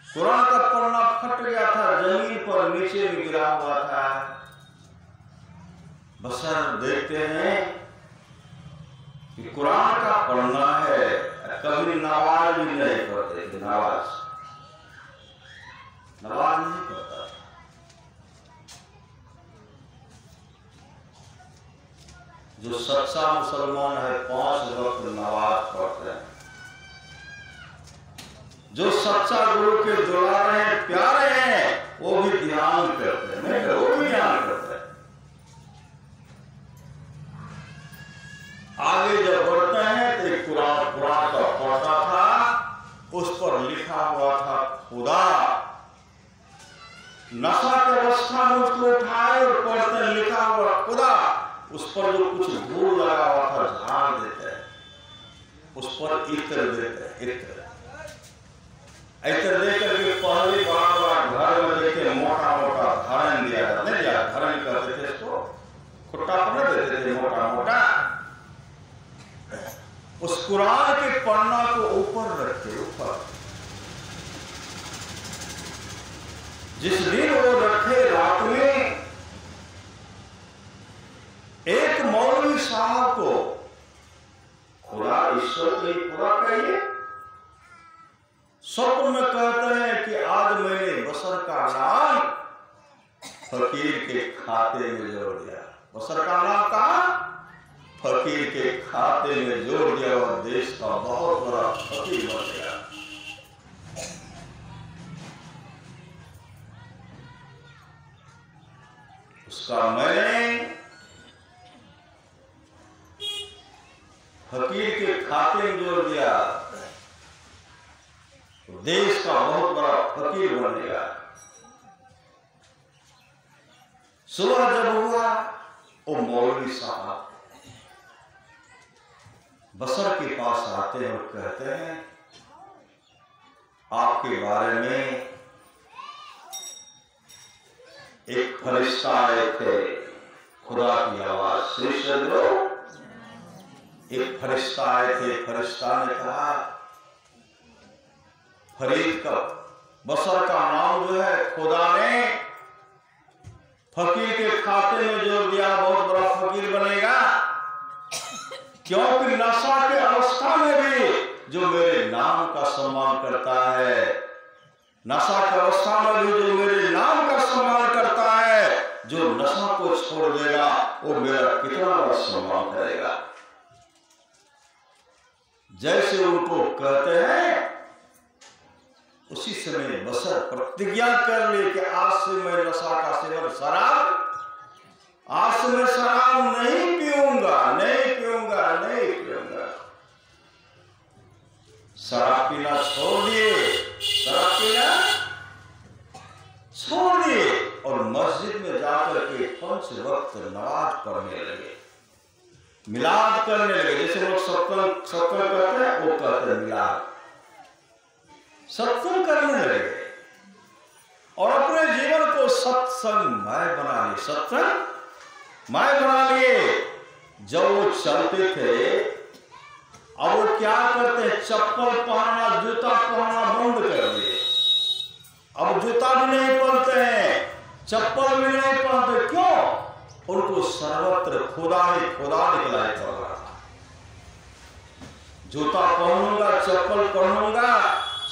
A: कुरान का पन्ना फट गया था, जमीन पर नीचे में गिरा हुआ था। बसर देखते हैं कि कुरान का पढ़ना है, कभी नमाज भी नहीं पढ़ते थे, नमाज नहीं पढ़ता। जो सच्चा मुसलमान है 5 वक्त नमाज पढ़ते हैं। जो सच्चा गुरु के दुलारे हैं, प्यारे हैं, वो भी ध्यान करते हैं, वो भी ध्यान करते हैं। आगे जब बढ़ते हैं तो एक कुरान का पढ़ता था, उस पर लिखा हुआ था खुदा। नशा की अवस्था में उसको उठाए और पढ़ते हैं, लिखा हुआ खुदा। उस पर जो कुछ धूल लगा हुआ था झाड़ देते हैं, उस पर इत्र देते हैं, इत्र लेकर के पहले बड़ा घर में देखे मोटा मोटा धारण दिया जाता, नहीं दिया, धारण करते थे, इसको खुट्टा पर देते थे मोटा। उस कुरान के पन्ना को ऊपर रखे, ऊपर। जिस दिन वो रखे, रात में एक मौलवी साहब को खुदा, ईश्वर के खुदा कहिए, स्वप्न में कहते हैं कि आज मैंने बसर का नाम फकीर के खाते में जोड़ दिया। बसर का नाम कहा? फकीर के खाते में जोड़ दिया और देश का बहुत बड़ा फकीर बन गया। उसका मैंने फकीर के खाते में जोड़ दिया, देश का बहुत बड़ा फकीर बन गया। सुबह जब हुआ, वो मौलवी साहब बसर के पास आते हैं और कहते हैं आपके बारे में एक फरिश्ता आए थे, खुदा की आवाज से एक फरिश्ता आए थे। फरिश्ता ने कहा फरीद का, बसर का नाम जो है खुदा ने फकीर के खाते में जोड़ दिया, बहुत बड़ा फकीर बनेगा। क्योंकि नशा के अवस्था में भी जो मेरे नाम का सम्मान करता है, नशा की अवस्था में भी जो मेरे नाम का सम्मान करता है, जो नशा को छोड़ देगा वो मेरा कितना बड़ा सम्मान करेगा। जैसे उनको कहते हैं, उसी समय बसर प्रतिज्ञा कर ले कि आज से मैं नशा का सेवन, शराब, आज से मैं शराब नहीं पीऊंगा, नहीं पीऊंगा, नहीं पीऊंगा। शराब पीना छोड़ दिए, शराब पीना छोड़ दिए और मस्जिद में जाकर के 5 वक्त नमाज पढ़ने लगे, मिलाद करने लगे। जैसे लोग सत्संग करते हैं, वो कहते हैं मिलाद, सत्संग करने लगे और अपने जीवन को सत्संगमय बना लिए, सत्संगमय बना लिए। जब वो चलते थे, अब वो क्या करते हैं, चप्पल पहनना, जूता पहनना बंद कर दिए। अब जूता भी नहीं पहनते हैं, चप्पल भी नहीं पहनते। क्यों? उनको सर्वत्र खुदा ही खुदा दिखलाई पड़ रहा था। जूता पहनूंगा, चप्पल पहनूंगा,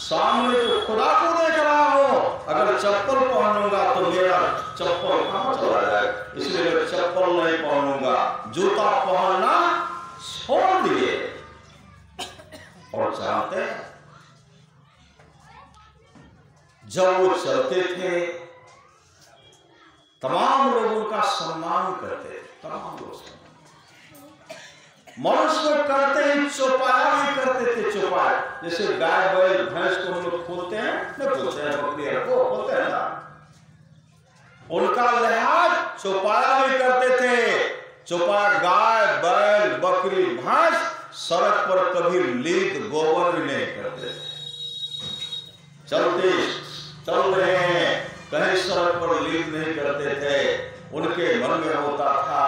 A: सामने तो खुदा को देख रहा हूं। अगर चप्पल पहनूंगा तो मेरा चप्पल कहां चला जाए, इसलिए मैं चप्पल नहीं पहनूंगा, जूता पहनना छोड़ दिए। और जानते हैं, जब वो चलते थे तमाम लोग उनका सम्मान करते थे, तमाम लोग मनुष्य करते ही चौपाया भी करते थे। चौपाया जैसे गाय बैल भैंस को हम लोग खोलते हैं, नहीं खोलते हैं, बकरी को खोलते हैं ना, उनका लिहाज चौपाया भी करते थे। चौपाया गाय बैल बकरी भैंस सड़क पर कभी लीद गोबर भी नहीं करते थे। चल रहे हैं, कहीं सड़क पर लीद नहीं करते थे। उनके मन में होता था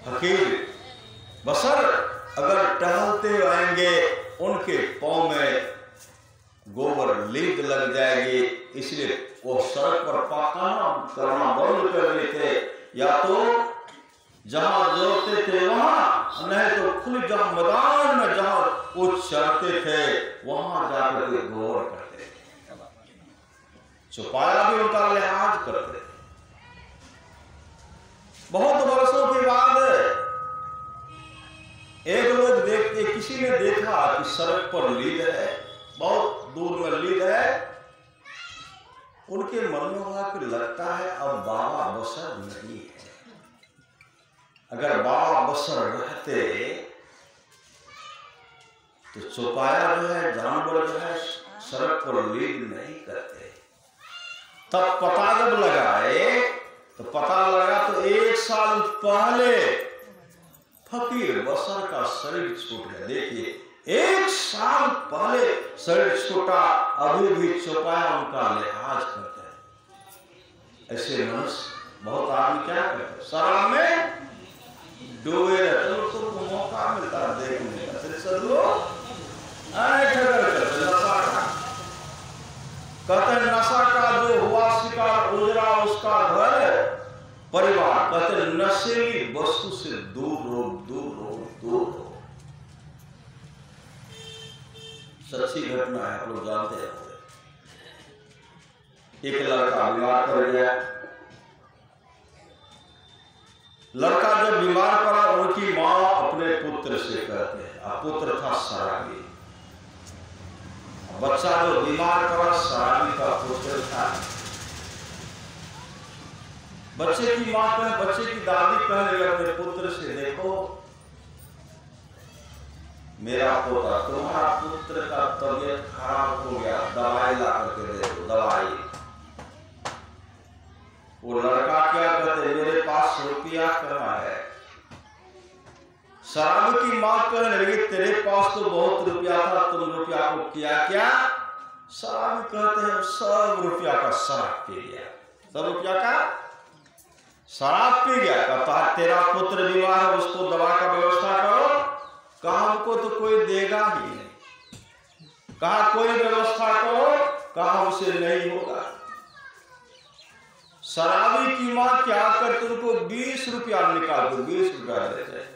A: फकीर बसर अगर टहलते आएंगे उनके पांव में गोबर लीद लग जाएगी, इसलिए वो सड़क पर पाखाना करना बंद कर देते, या तो जहां जोड़ते थे वहां, नहीं तो खुले जहां मैदान में जहां वो चलते थे वहां जाकर के गोबर करते थे। चौपाया भी उनका लिहाज करते थे। बहुत वर्षों के बाद एक लोग देखते, किसी ने देखा कि सड़क पर लीद है, बहुत दूर में लीद है। उनके मन में हुआ कि लगता है अब बाबा बसर नहीं है। अगर बाबा बसर रहते तो चौपाया जो है, जानवर जो है सड़क पर लीद नहीं करते। तब पता जब लगाए तो पता लगा तो 1 साल पहले फकीर बसर का शरीर छूट गया। देखिए 1 साल पहले शरीर छूटा, अभी भी चौपाया उनका लिहाज करते हैं। ऐसे मनुष्य बहुत आदमी क्या करते, शराब में डूबे रहते, तो मौका मिलता है देखने का, सब लोग कहते हैं नशा का जो हुआ शिकार उजरा उसका घर परिवार। कहते नशेली वस्तु से दूर रहो, दूर रहो, दूर रहो। सच्ची घटना है, आप लोग जानते हैं। एक लड़का बीमार पड़ गया। लड़का जब बीमार पड़ा, उनकी मां अपने पुत्र से कहते हैं, पुत्र था शराबी। बच्चा जो बीमार पड़ा शराबी का पुत्र था। बच्चे की मां कहे, बच्चे की दादी कह रही अपने पुत्र से, देखो मेरा पोता, तुम्हारा पुत्र का तबीयत खराब हो गया, दवाई ला करके दे दो, दवाई। वो लड़का क्या कहते, मेरे पास रुपया कहाँ है। शराब की मां कहने लगी, तेरे पास तो बहुत रुपया था, तुम रुपया को किया क्या। शराब कहते हैं सब रुपया का शराब पी गया, सब रुपया का शराब पी गया। कहता है तेरा पुत्र बीमार है, उसको दवा का व्यवस्था करो। कहा हमको तो कोई देगा ही नहीं। कहा कोई व्यवस्था करो, कहा हमसे नहीं होगा। शराबी की मां क्या करते, उनको 20 रुपया निकाल दो, 20 रुपया देते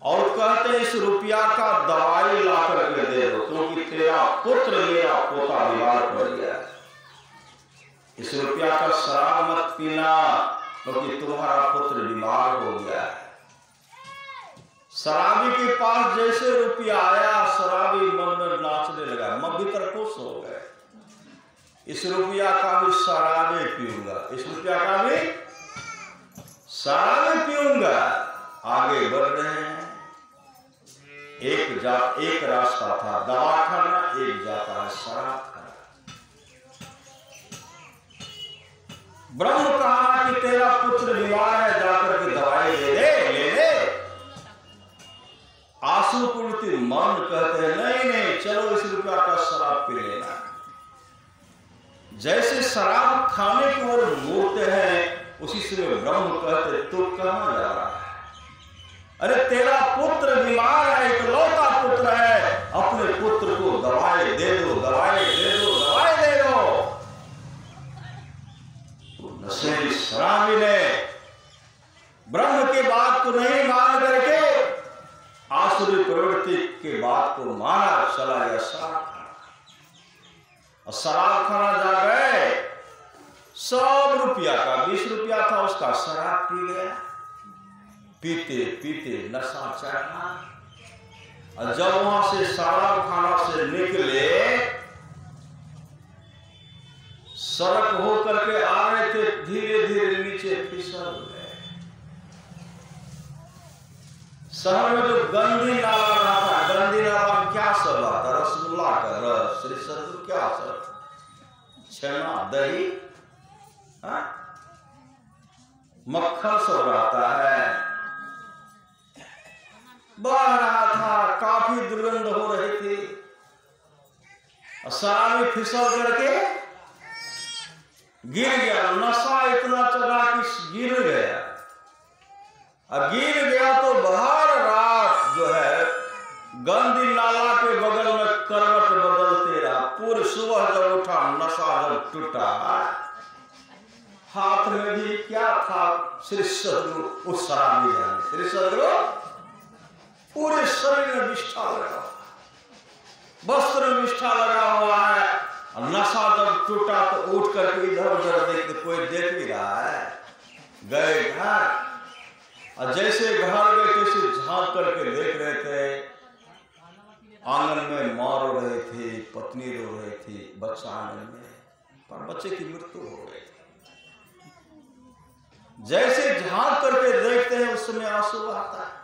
A: और कहते इस रुपया का दवाई ला करके दे दो, क्योंकि तेरा पुत्र मेरा पोता बीमार पड़ गया। इस रुपया का शराब मत पीना, क्योंकि तुम्हारा पुत्र बीमार हो गया है। शराबी के पास जैसे रुपया आया, शराबी मन में नाचने लगा, मैं भीतर खुश हो गए। इस रुपया का भी शराबी पीऊंगा, इस रुपया का भी शराबी पीऊंगा। आगे बढ़ रहे हैं। एक रास्ता था दवा खाना, एक जाता है शराब खाना। ब्रह्म कहा कि तेरा पुत्र बीमार है, जाकर के दवाई ले ले। आंसू पूर्ति मन कहते हैं नहीं नहीं, चलो इस रुपया का शराब पी लेना। जैसे शराब खाने की ओर मुड़ते हैं, उसी समय ब्रह्म कहते तू कहां जा रहा है। अरे तेरा पुत्र बीमार है, इकलौता पुत्र है, अपने पुत्र को दवाई दे दो, दवाई दे दो, दवाई दे दो। तो नशेली शराबी ने ब्रह्म के बात को नहीं मान करके आसुरी प्रवृत्ति के बात को माना, चला गया शराब खाना। और शराब खाना जा गए, सब रुपया का 20 रुपया था उसका शराब पी गया। पीते पीते नशा चढ़ा और जब वहां से शराब खाना से निकले, सड़क होकर के आ रहे थे, धीरे धीरे नीचे फिसल गए। शहर में जो गंदी नाला रहा था, गंदी नाला में क्या सब आता? रसगुल्ला का रस, श्री सद्गुरु क्या सब, छेना, दही, मक्खन सब रहता है, बह रहा था, काफी दुर्गंध हो रही थी। शराबी फिसल करके गिर गया, नशा इतना चढ़ा कि गिर गया। अब गिर गया तो बाहर रात जो है गंदी नाला के बगल में करवट बदलते रहा। पूरी सुबह जब उठा, नशा जब टूटा, हाथ में भी क्या था? श्री सद्गुरु, उस शराबी जाने श्री सद्गुरु पूरे शरीर में विष्ठा लगा, वस्त्र में विष्ठा लगा हुआ है। नशा जब टूटा तो उठ करके इधर उधर देखते, कोई देख भी रहा है। गए घर, और जैसे घर गए तैसे झांक करके देख रहे थे, आंगन में माँ रो रही थी, पत्नी रो रही थी, बच्चा आंगन में, पर बच्चे की मृत्यु हो गई। जैसे झांक करके देखते हैं उस समय आंसू आता है।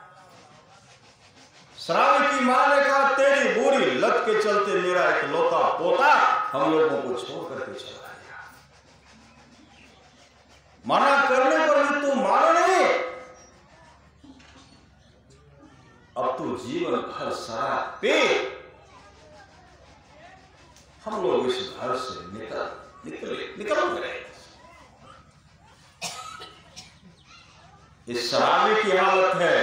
A: शराबी की मां ने कहा, तेरी बुरी लत के चलते मेरा इकलौता पोता हम लोगों को छोड़ करके चला गया। मना करने पर भी तू मानो नहीं, अब तू जीवन भर शराब पी। हम लोग इस घर से निकल गए। इस शराबी की हालत है,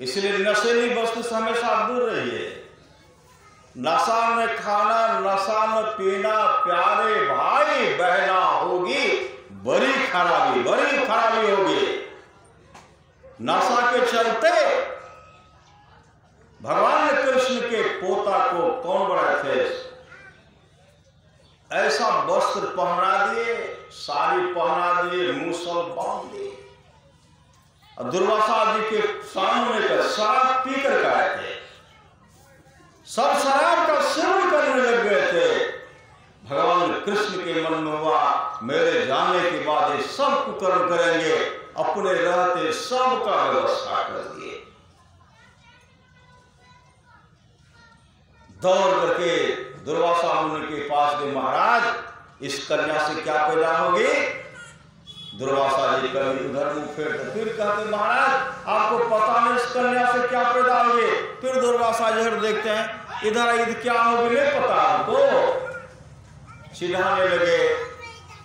A: इसलिए नशेली वस्तु से हमेशा दूर रहिए। नशा में खाना, नशा में पीना, प्यारे भाई बहना होगी बड़ी खराबी होगी। नशा के चलते भगवान कृष्ण के पोता को कौन बड़ा थे, ऐसा वस्त्र पहना दिए, साड़ी पहना दिए, मूसल बांध दिए। दुर्वासा जी के सामने का शराब पीकर आए थे, सब शराब का सेवन करने लग गए थे। भगवान कृष्ण के मन में हुआ, मेरे जाने के बाद ये सब कुकर्म करेंगे, अपने रहते सबका व्यवस्था कर दिए। दौड़ करके दुर्वासा मुनि के पास गए, महाराज इस कन्या से क्या पैदा होगी? दुर्वासा जी कभी उधर मुंह फेरते, फिर कहते महाराज आपको पता नहीं इस कन्या से क्या पैदा होगी। फिर दुर्वासा जी देखते हैं, इधर क्या होगी नहीं पता हमको। चिढ़ाने लगे।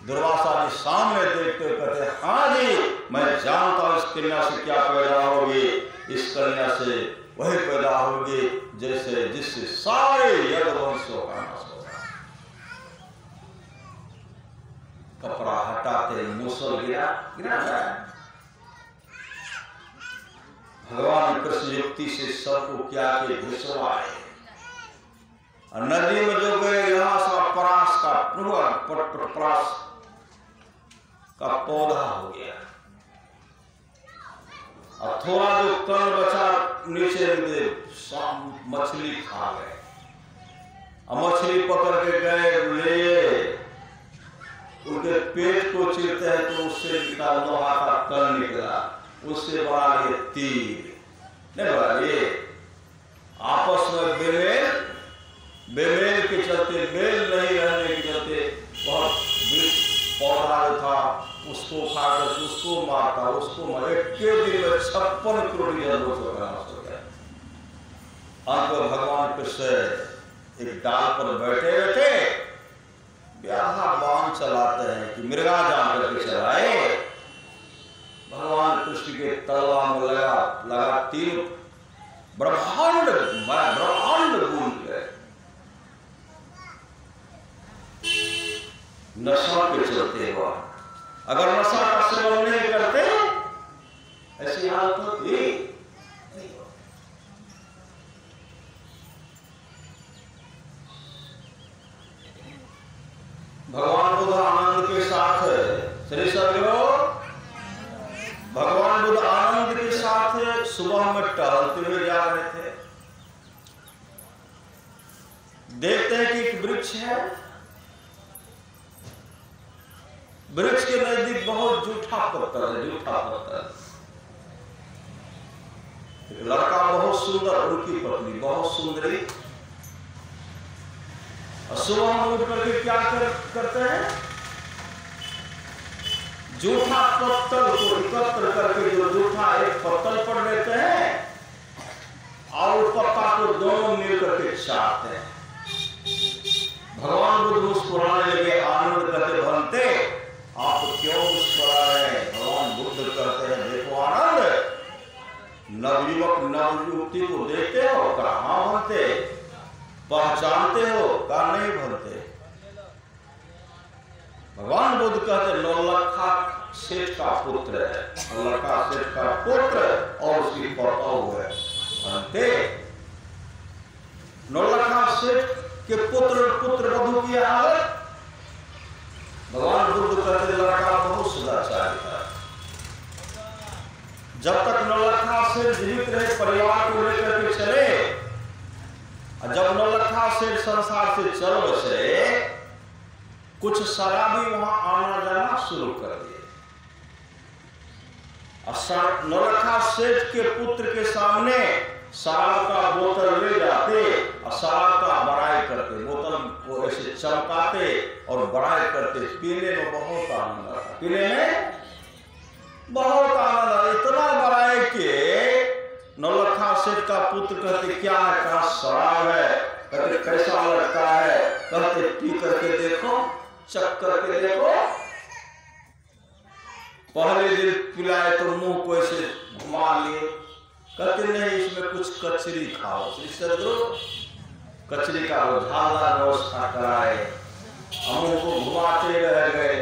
A: दुर्वासा जी सामने देखते कहते, हाँ जी मैं जानता हूं इस कन्या से क्या पैदा होगी। इस कन्या से वही पैदा होगी जिससे सारे यदुवंशों का नाश होगा। कपड़ा हटाते मूसल गिरा जाए। भगवान कृष्ण युक्ति से सबको क्या के घुसवाए। नदी में जो गए, यहां सा परास का परास का पौधा हो गया, और थोड़ा जो कण बचा नीचे मछली खा गए। और मछली पकड़ के गए, ले उनके पेट को चीरते हैं तो उससे निकला लोहा का कण निकला, उससे बड़ा ये तीर नहीं बड़ा। ये आपस में बेमेल के चलते, मेल नहीं रहने के चलते बहुत पौधा जो था उसको खाकर उसको मारता, उसको मार। एक दिन में 56 करोड़ यदुवंश हो गया। अंत में भगवान कृष्ण एक डाल पर बैठे बैठे ब्याहा बाण चलाते हैं कि मृगा जान करके चलाए। भगवान कृष्ण के तलवार में लगा तीर, ब्रह्मांड गूंज गए। नशा के चलते हुआ, अगर नशा का सेवन नहीं करते ऐसी हालत होती। भगवान बुद्ध आनंद के साथ, श्री सद्गुरु भगवान बुद्ध आनंद के साथ सुबह में टहलते हुए जा रहे थे। देखते हैं कि एक वृक्ष है, वृक्ष के नजदीक बहुत जूठा पत्थर है, जूठा पत्थर। एक लड़का बहुत सुंदर, उनकी पत्नी बहुत सुंदरी, और सुबह हम उठ करके क्या करते हैं, जूठा पत्तल को एकत्र करके जो जूठा एक पत्तल पर लेते हैं और पत्ता को दोनों मिल करके चाटते हैं। भगवान बुद्ध मुस्कुराने लगे, आनंद करते बनते, आप क्यों मुस्कुरा रहे हैं? भगवान बुद्ध कहते हैं, देखो आनंद, नवयुवक नवयुवती को देखते हो, कहाँ बनते, पहचानते हो, कहाँ नहीं बनते। भगवान बुद्ध कहते नौलखा सेठ का पुत्र है, नौलखा सेठ का पुत्र और उसकी पतोह है बनते। नौलखा सेठ के पुत्र वधू की हालत, भगवान बुद्ध कहते लड़का बहुत सदाचारी था। जब तक नौलखा सेठ जीवित रहे परिवार को लेकर के चले, और जब नौलखा सेठ संसार से चल बसे, कुछ शराबी वहां आना जाना शुरू कर दिए। नौलखा सेठ के पुत्र के सामने शराब का बोतल ले जाते और शराब का बड़ाई करते, बोतल को ऐसे चमकाते और बड़ाई करते। पीने में बहुत आनंद आता, पीने में बहुत आनंद आता, इतना बड़ाई के नौलखा सेठ का पुत्र कहते क्या है, कहा शराब है, कहते कैसा लगता है, कहते पी करके देखो, चख करके देखो। पहले दिन पिलाए तो मुंह को ऐसे घुमा लिए, कहते नहीं इसमें कुछ कचरी खाओ, कचरी का झालदार व्यवस्था कराए, मुंह को घुमाते रह गए।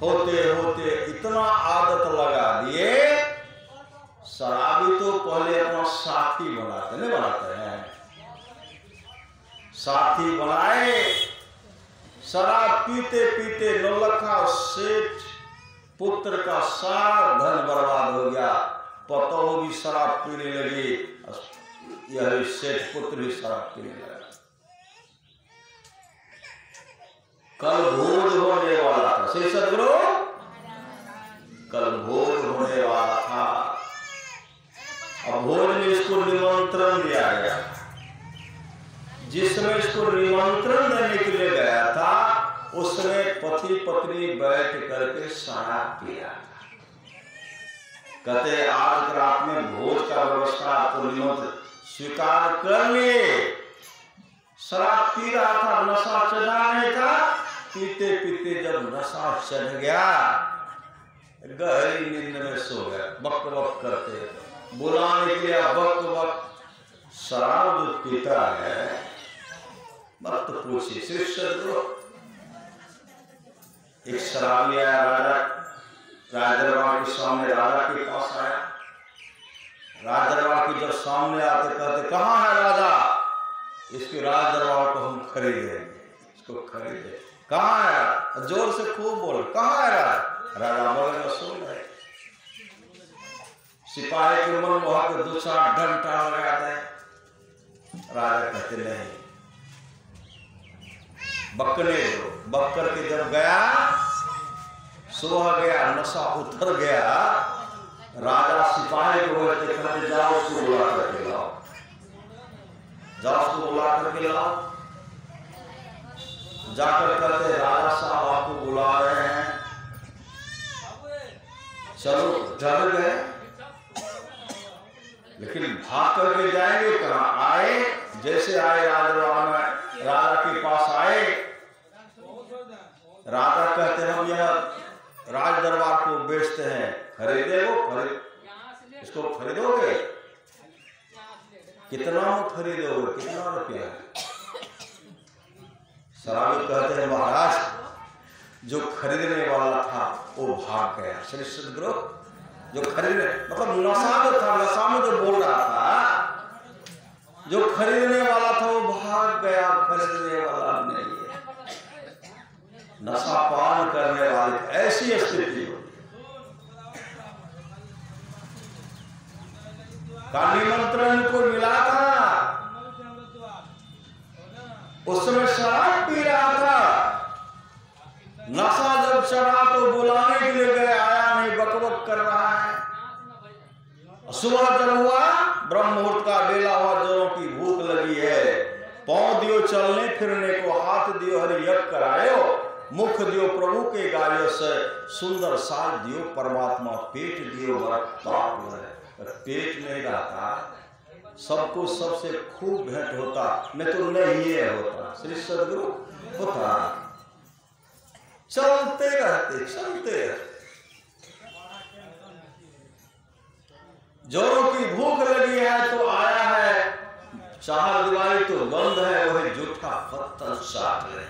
A: होते होते इतना आदत लगा दिए, शराबी तो पहले अपना साथी बनाते, नहीं बनाते हैं, साथी बनाए। शराब पीते पीते नौलखा सेठ पुत्र का सारा धन बर्बाद हो गया, पतोह भी शराब पीने लगी, यह सेठ पुत्र भी शराब पीने लगा। कल भोज होने वाला था, श्री सद्गुरु, कल भोज होने वाला था, अब भोज में इसको निमंत्रण दिया गया। जिसमें इसको निमंत्रण देने के लिए गया था, उसमें पति पत्नी बैठ करके शराब पिया। कहते आज रात में भोज का व्यवस्था तो निमंत्रण स्वीकार कर लिए। शराब पी रहा था, नशा चढ़ा नहीं था, पीते पीते जब नशा चढ़ गया, गहरी नींद में सो गया। बक बक करते बुलाने के लिए बक बक, शराब जो पीता है मत पूछिए। श्री सद्गुरु, एक शराबी आया, राजा दरबार के सामने, राजा के पास आया। राज दरबार के जब सामने आते कहते कहाँ है राजा, इसके राज दरबार को हम खरीदेंगे, इसको खरीदे। कहाँ है, जोर से खूब बोल, कहाँ है राजा बगल में सो रहे। सिपाही के मन वहां के दो चार घंटा लगा दे। राजा कहते नहीं, बकने दो। बक करके जब गया, सुबह गया, नशा उतर गया, राजा सिपाही को कहते जाओ उसको बुला करके लाओ, जाओ उसको बुला करके लाओ। जाकर कहते राजा साहब आपको बुला रहे हैं, चलो। डर गए, लेकिन भाग करके जाएंगे कहाँ? आए, जैसे आए राजा के पास आए, राजा कहते हम यह राज दरबार को बेचते हैं, खरीदे वो, इसको खरीदोगे? कितना खरीदोगे, कितना रुपया? शराबी कहते हैं महाराज जो खरीदने वाला था वो भाग गया। श्री सद्गुरु, जो खरीदने मतलब नशा जो था, नशा में जो बोल रहा था, जो खरीदने वाला था वो भाग गया, खरीदने वाला नहीं है। नशा पान करने वाले ऐसी स्थिति होती का निमंत्रण को मिला था, उस समय शराब पी रहा था। नशा जब चढ़ा तो बुलाने के लिए गए, आया नहीं, बकबक कर रहा है। सुबह जब हुआ, ब्रह्म मुहूर्त का बेला हुआ, जोरों की भूख लगी है, पांव दियो चलने फिरने को, हाथ दियो हरि यज्ञ करायो, मुख दियो प्रभु के गायो से, सुंदर साज दियो परमात्मा, पेट दियो ताप है। पेट नहीं रहता, सबको सबसे खूब भेंट होता, नहीं तो नहीं है होता। श्री सदगुरु होता, चलते रहते चलते रहते। जोरों की भूख लगी है तो आया है, चार दीवारी तो बंद है, वही जूठा पत्थर साथ रहे।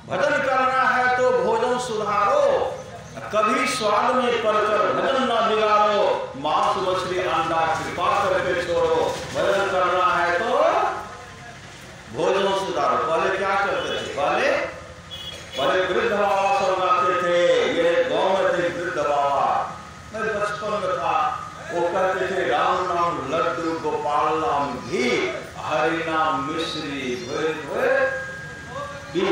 A: भजन करना है तो भोजन सुधारो, कभी स्वाद में पड़कर भजन ना बिगाड़ो, मांस मछली अंडा कृपा करके छोड़ो। भजन करना है तो भोजन सुधारो। पहले क्या करते थे? पहले वृद्ध बाबा सब गाते थे, ये गांव में थे वृद्ध बाबा, मैं बचपन में था, वो कहते थे राम नाम लड्डू गोपाल नाम घी, हरि नाम मिश्री घोर घोर पी।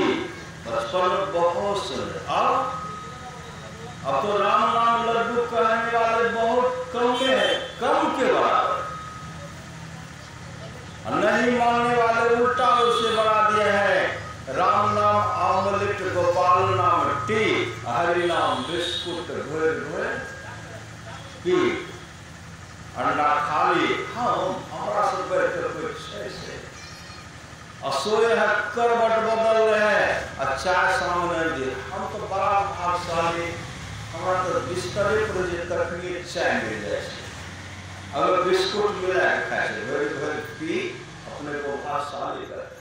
A: बचपन में बहुत सुंदर। अब तो राम नाम लड्डू कहने वाले बहुत कम हैं, कम के बराबर। नहीं मानने वाले उल्टा उसे बढ़ा दिए हैं। राम नाम आमलेट, गोपाल नाम टी, हरि नाम बिस्कुट घोर घोर पी। अंडा खाली, हम हमारा सब बैठे कुछ ऐसे असोए है, करवट बदल रहे हैं, अच्छा सामने दे। हम तो बड़ा भागशाली, हमारा तो बिस्तरे पर जे तकनीक चाय मिल जाए, अगर बिस्कुट मिला खाए घोर घोर पी, अपने को भागशाली करते।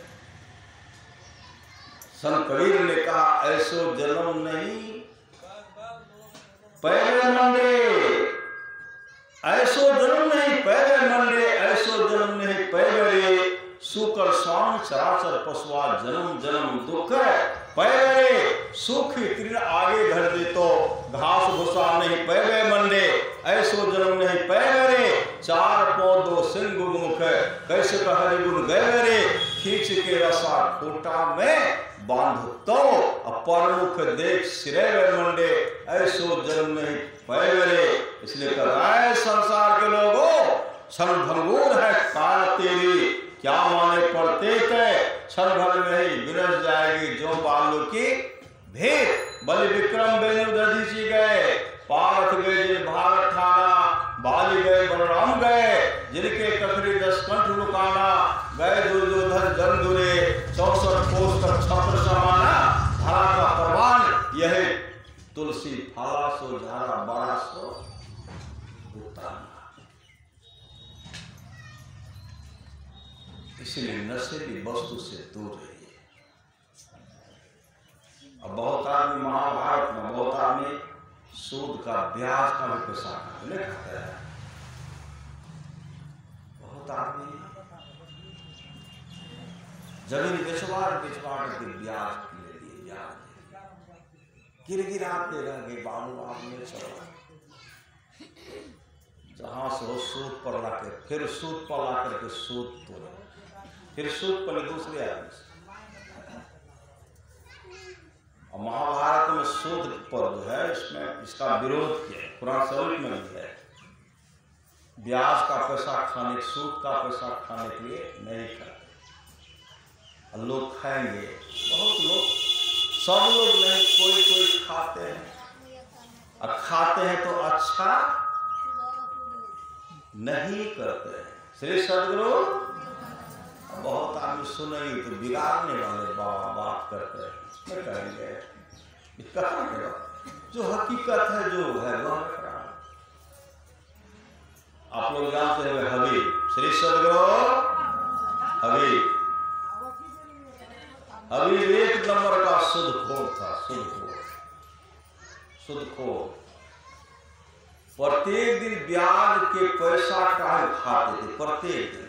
A: संत कबीर ने कहा ऐसो जन्म नहीं पैरे मंडे, ऐसो जन्म नहीं पैरे मंडे, ऐसो जन्म नहीं पैरे, सुकर स्वान चराचर पशुआ जन्म जन्म दुख पैरे, सुखी तीर्ण आगे धर दे तो घास भूसा नहीं पैवे मंडे, ऐसो जन्म नहीं पैरे, चार पौधो सिंह मुख कैसे हरि गुण गए, खींच के रसा खोटा में बांध तो परमुख देख सिरे मंडे, ऐसो जन्म नहीं पैरे। इसलिए कर रहा है संसार के लोगों, क्षण भंगुर है काल तेरी, क्या माने पड़ते थे, क्षण भर में ही विरस जाएगी जो बालू की भेंट। बलि विक्रम बेनु दधीची गए, पार्थ गए जिन भारत ठाना, बाली गए बलराम गए, जिनके कखरी 10 कंठ लुकाना, गए दुर्योधन जंदुरे 64 कोस का छत्र समाना, धरा का प्रमाण यही तुलसी फाला सो झारा बारा सो उतारना। इसलिए नशेली वस्तु से दूर रहिए। अब बहुत आदमी महाभारत में बहुत आदमी सूद का ब्याज का भी पैसा खाता है। बहुत आदमी जमीन बेचवा के ब्याज ले लिए, ब्याज गिराते रह गए, बालू आपने चला जहां से वो सूद पर लाके फिर सूद पर ला करके सूद तोड़े, फिर सूद पर दूसरे आदमी से। और महाभारत में सूद पर जो है इसमें इसका विरोध किया, कुरान शरीफ में भी है, ब्याज का पैसा खाने, सूद का पैसा खाने के लिए नहीं करते। लोग खाएंगे, बहुत लोग, सब लोग नहीं, कोई कोई खाते हैं, और खाते हैं तो अच्छा नहीं करते हैं। श्री सदगुरु बहुत आदमी सुनेंगे तो बिगाड़ने वाले बाबा बात करते हैं, मैं कहेंगे जो हकीकत है जो है वह। आप लोग जानते हैं हबीब, श्री सदगुरु हबीब, हबीब एक नंबर का शुद्धखोर था, शुद्धखोर। प्रत्येक दिन ब्याज के पैसा का खाते थे, प्रत्येक दिन।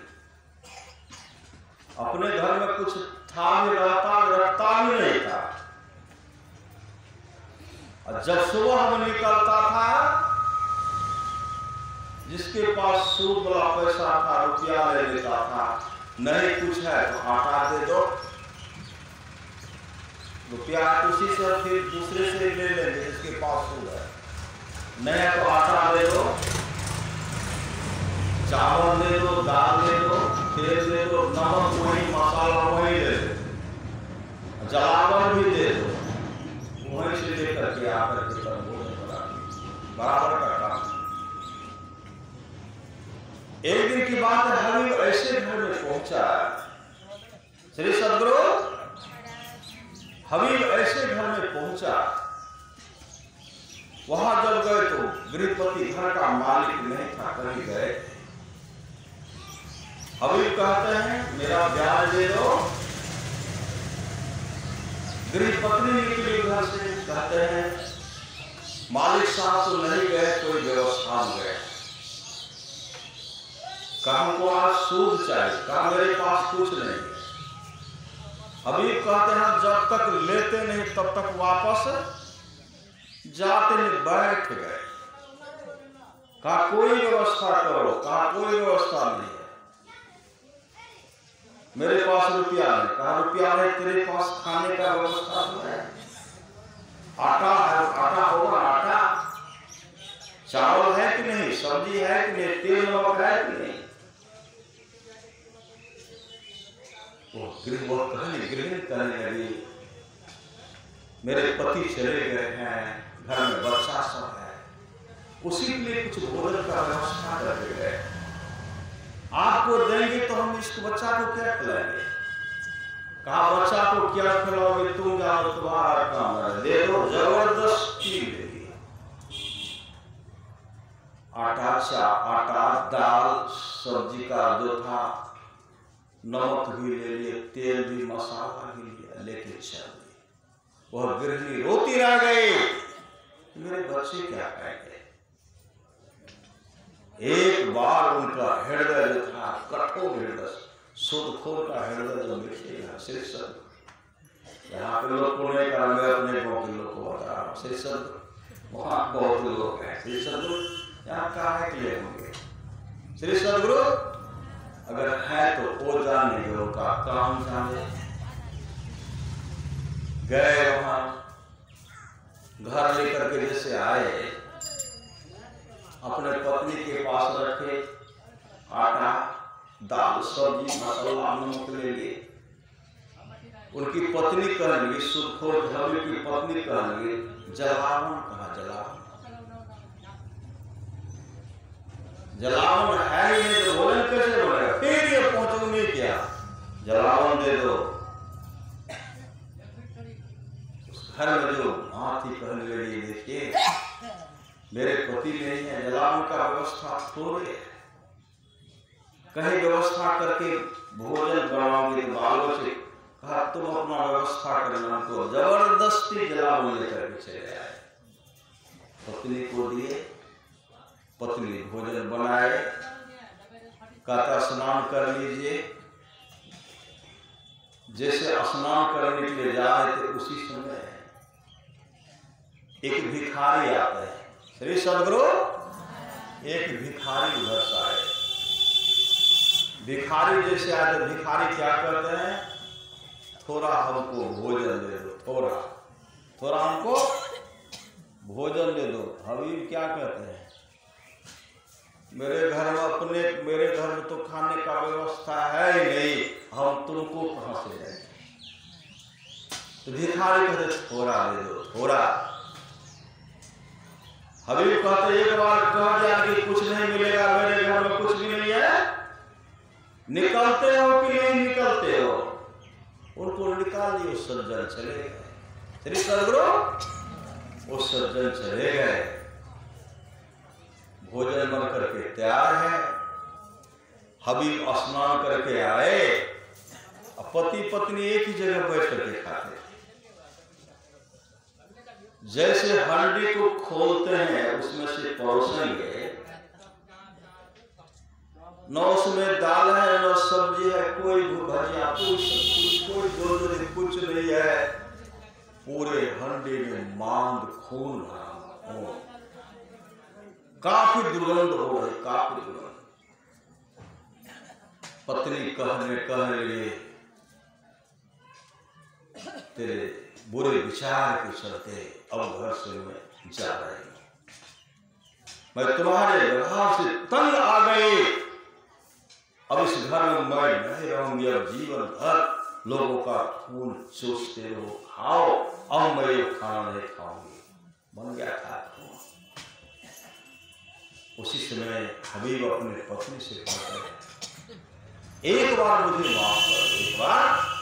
A: अपने घर में कुछ था भी, रखता भी नहीं था। और जब सुबह में निकलता था जिसके पास सूद वाला पैसा था, रुपया ले लेता था, नहीं कुछ है तो आटा दे दो, रुपया उसी से फिर दूसरे से ले लेंगे जिसके पास सूद है, नहीं तो आटा दे दो, चावल दे दो, दाल दे दो, तेल दे दो, नमक वही, मसाला वही दे दो, जलावन भी दे दो, वहीं से लेकर के आकर के बराबर का काम। एक दिन की बात है, हबीब ऐसे घर में पहुंचा, श्री सद्गुरु हबीब ऐसे घर में पहुंचा, वहां जब गए तो गृहपति घर का मालिक नहीं था, कहीं गए। हबीब कहते हैं मेरा ब्याज दे दो। गृहपत्नी निकली घर से, कहते हैं मालिक साहब तो नहीं गए, कोई व्यवस्था में गए, कहा हमको आज सूद चाहिए, कहा मेरे पास कुछ नहीं है। हबीब कहते हैं जब तक लेते नहीं तब तक वापस जाते नहीं, बैठ गए। कहा कोई व्यवस्था करो, कहा कोई व्यवस्था नहीं है, मेरे पास रुपया नहीं, कहा रुपया नहीं, तेरे पास खाने का व्यवस्था है, आटा है, आटा होगा, आटा, चावल है कि नहीं, सब्जी है कि नहीं, तेल नमक है कि नहीं। वो गृहिणी कहने लगी मेरे पति चले गए हैं, घर में बच्चा सब है, उसी के लिए कुछ भोजन का व्यवस्था कर गए, आपको देंगे तो हम इस बच्चा को क्या खिलाएंगे। कहा बच्चा को क्या खिलाओगे, तुम जाओ, तुम्हारा काम है, दे दो, जबरदस्ती देगी। आटा, दाल, सब्जी का जो था, नमक भी ले लिए, तेल भी, मसाला भी लिया, लेके चल दी। वह गृहिणी रोती रह गई, मेरे बच्चे क्या कहेंगे। एक बार उनका हृदय जो था, कठोर हृदय, सूदखोर का हृदय जो मिटेगा, शीर्षक यहाँ पे लोग पुणे का, मैं अपने गाँव के लोग को बता रहा हूँ, शीर्षक वहां बहुत लोग हैं, श्री सद्गुरु यहाँ काहे के लिए होंगे। श्री सद्गुरु अगर है तो वो जाने, उनका काम जाने। गए वहां, घर लेकर के जैसे आए, अपने पत्नी के पास रखे, आटा, दाल, सब्जी, मसाला, नमक ले लिए। उनकी पत्नी कहने लगी, सूदखोर हबीब की पत्नी कहने लगी जलावन, कहा जलावन, जलावन है ही नहीं तो भोजन कैसे बनेगा। फिर ये पहुंचो नहीं किया, जलावन दे दो। उस घर में जो मां थी कहने लगी देखिए मेरे पति नहीं है, जलावन का व्यवस्था थोड़े, कहीं व्यवस्था करके भोजन बनाओगे तो बालों से। कहा तुम अपना व्यवस्था करना, तो जबरदस्ती जलावन लेकर के चले आए, पत्नी को दिए, पत्नी भोजन बनाए, कहता स्नान कर लीजिए। जैसे स्नान करने के लिए जा रहे थे उसी समय एक भिखारी आता है, श्री सद्गुरु एक भिखारी उधर से आए। भिखारी जैसे आए तो भिखारी क्या करते हैं, थोड़ा हमको भोजन दे दो, थोड़ा हमको भोजन दे दो। हबीब क्या कहते हैं, मेरे घर में तो खाने का व्यवस्था है ही नहीं, हम तुमको कहां से देंगे। तो भिखारी कहते थोड़ा दे दो, थोड़ा। हबीब कहते एक बार कह दिया कि कुछ नहीं मिलेगा, मेरे घर में कुछ भी नहीं है, निकलते हो कि नहीं निकलते हो। उनको निकाल दिए, उस सज्जन चले गए। श्री सद्गुरु उस सज्जन चले गए, भोजन बन करके तैयार है। हबीब स्नान करके आए, पति पत्नी एक ही जगह बैठ करके खाते। जैसे हंडी को खोलते हैं उसमें से परोसेंगे, न उसमें दाल है न सब्जी है, कोई भजिया, कोई कुछ नहीं है, पूरे हंडी में मांद खून भरा। काफी दुर्गंध हो रही, काफी दुर्गंध। पत्नी कह रही तेरे बुरे विचार के चलते अब घर से मैं जा रही हूं, मैं तुम्हारे व्यवहार से तंग आ गई, अब इस घर में मैं नहीं रहूंगी, अब जीवन भर लोगों का खून चूसते रहो, खाओ, अब मैं ये खाना नहीं खाऊंगी। बन गया था खून। उसी समय हबीब अपने पत्नी से कहते हैं, एक बार मुझे माफ कर दो,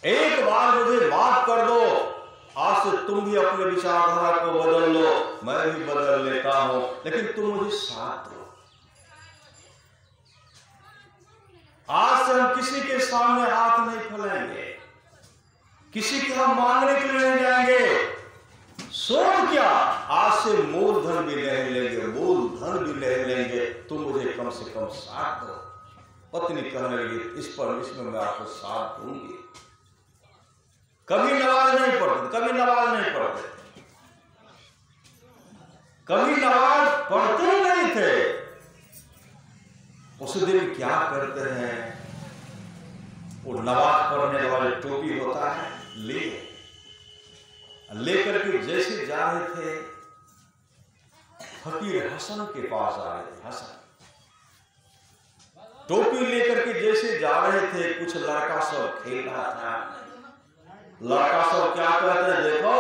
A: एक बार मुझे माफ कर दो, आज से तुम भी अपने विचारधारा को बदल लो, मैं भी बदल लेता हूं, लेकिन तुम मुझे साथ दो। आज से हम किसी के सामने हाथ नहीं फैलाएंगे, किसी के हम मांगने के लिए नहीं जाएंगे। सोच क्या, आज से मूलधन भी नहीं लेंगे, मूलधन भी नहीं लेंगे, तुम मुझे कम से कम साथ दो। पत्नी कहने लगी, इस पर इसमें मैं आपको साथ दूंगी। कभी नमाज नहीं पढ़ते, कभी नमाज नहीं पढ़ते, कभी नमाज पढ़ते ही नहीं थे। उस दिन क्या करते हैं, वो नमाज पढ़ने वाले टोपी होता है, लेकर के जैसे जा रहे थे, फकीर हसन के पास आ रहे थे। हसन टोपी लेकर के जैसे जा रहे थे, कुछ लड़का सब खेल रहा था। लड़का सब क्या कहते हैं, देखो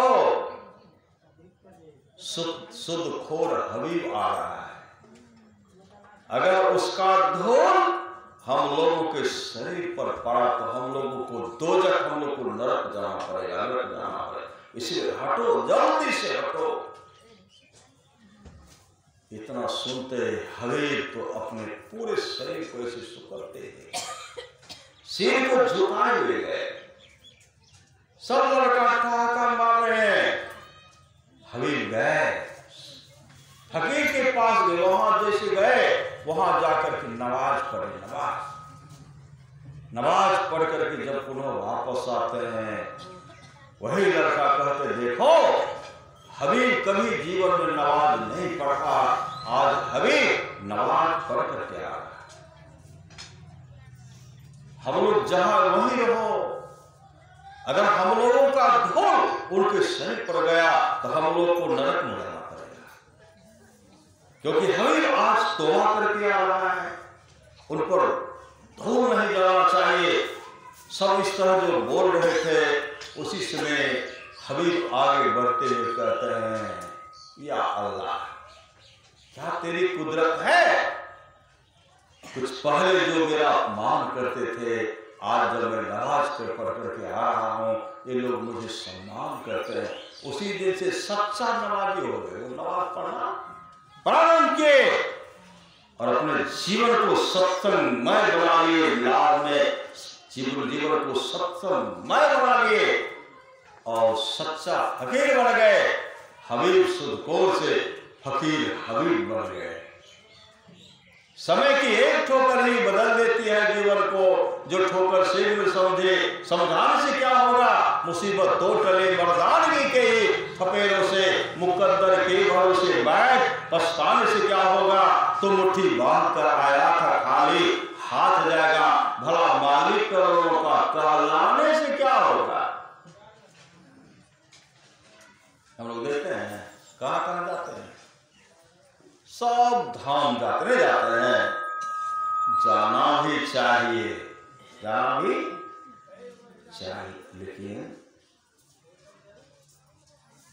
A: शुद्ध खोर हबीब आ रहा है, अगर उसका धूल हम लोगों के शरीर पर पड़ा तो हम लोगों को दोजख, हम लोग को नरक जाना पड़ेगा, नरक जाना पड़ेगा, इसलिए हटो, जल्दी से हटो। इतना सुनते हबीब तो अपने पूरे शरीर को ऐसे सुकड़ते हैं, सिर को झुकाए हुए गए। सब लड़का ठहाका मार रहे हैं। हबीब गए, फकीर के पास गए, वहां जैसे गए, वहां जाकर के नमाज पढ़े। नमाज पढ़ करके जब पुनः वापस आते हैं, वही लड़का कहते, देखो हबीब कभी जीवन में नमाज नहीं पढ़ा, आज हबीब नमाज पढ़ करके आ रहा। हम लोग जहां वहीं रहो, अगर हम लोगों का धूल उनके शरीर पर गया तो हम लोग को नरक में जाना पड़ेगा, क्योंकि हबीब आज तौबा करके आ रहा है, उन पर धूल नहीं जाना चाहिए। सब इस तरह जो बोल रहे थे, उसी समय हबीब आगे बढ़ते हुए कहते हैं, या अल्लाह, क्या तेरी कुदरत है, कुछ पहले जो मेरा अपमान करते थे, आज जब मैं नमाज पढ़ करके आ रहा हूं, ये लोग मुझे सम्मान करते हैं। उसी दिन से सच्चा नमाजी हो गए, वो नमाज पढ़ना प्रारंभ किए और अपने जीवन को सत्संगमय बना लिए। लाल में जीवन को सत्संगमय बना लिए और सच्चा फकीर बन गए। हबीब सुदकोर से फकीर हबीब बन गए। समय की एक ठोकर ही बदल देती है जीवन को। जो ठोकर शीघ्र समझे, समझाने से क्या होगा, मुसीबत तो टले मर्दानगी के ही थपेरों से, मुकद्दर के भरोसे बैठ, पछताने से क्या होगा, तो मुट्ठी बांध कर आया था खाली, हाथ जाएगा, भला मालिक करोड़ों का, कहलाने से क्या होगा। हम लोग देखते हैं कहां कहां जाते हैं, सब धाम जाते हैं, जाना भी चाहिए, जाना भी चाहिए, लेकिन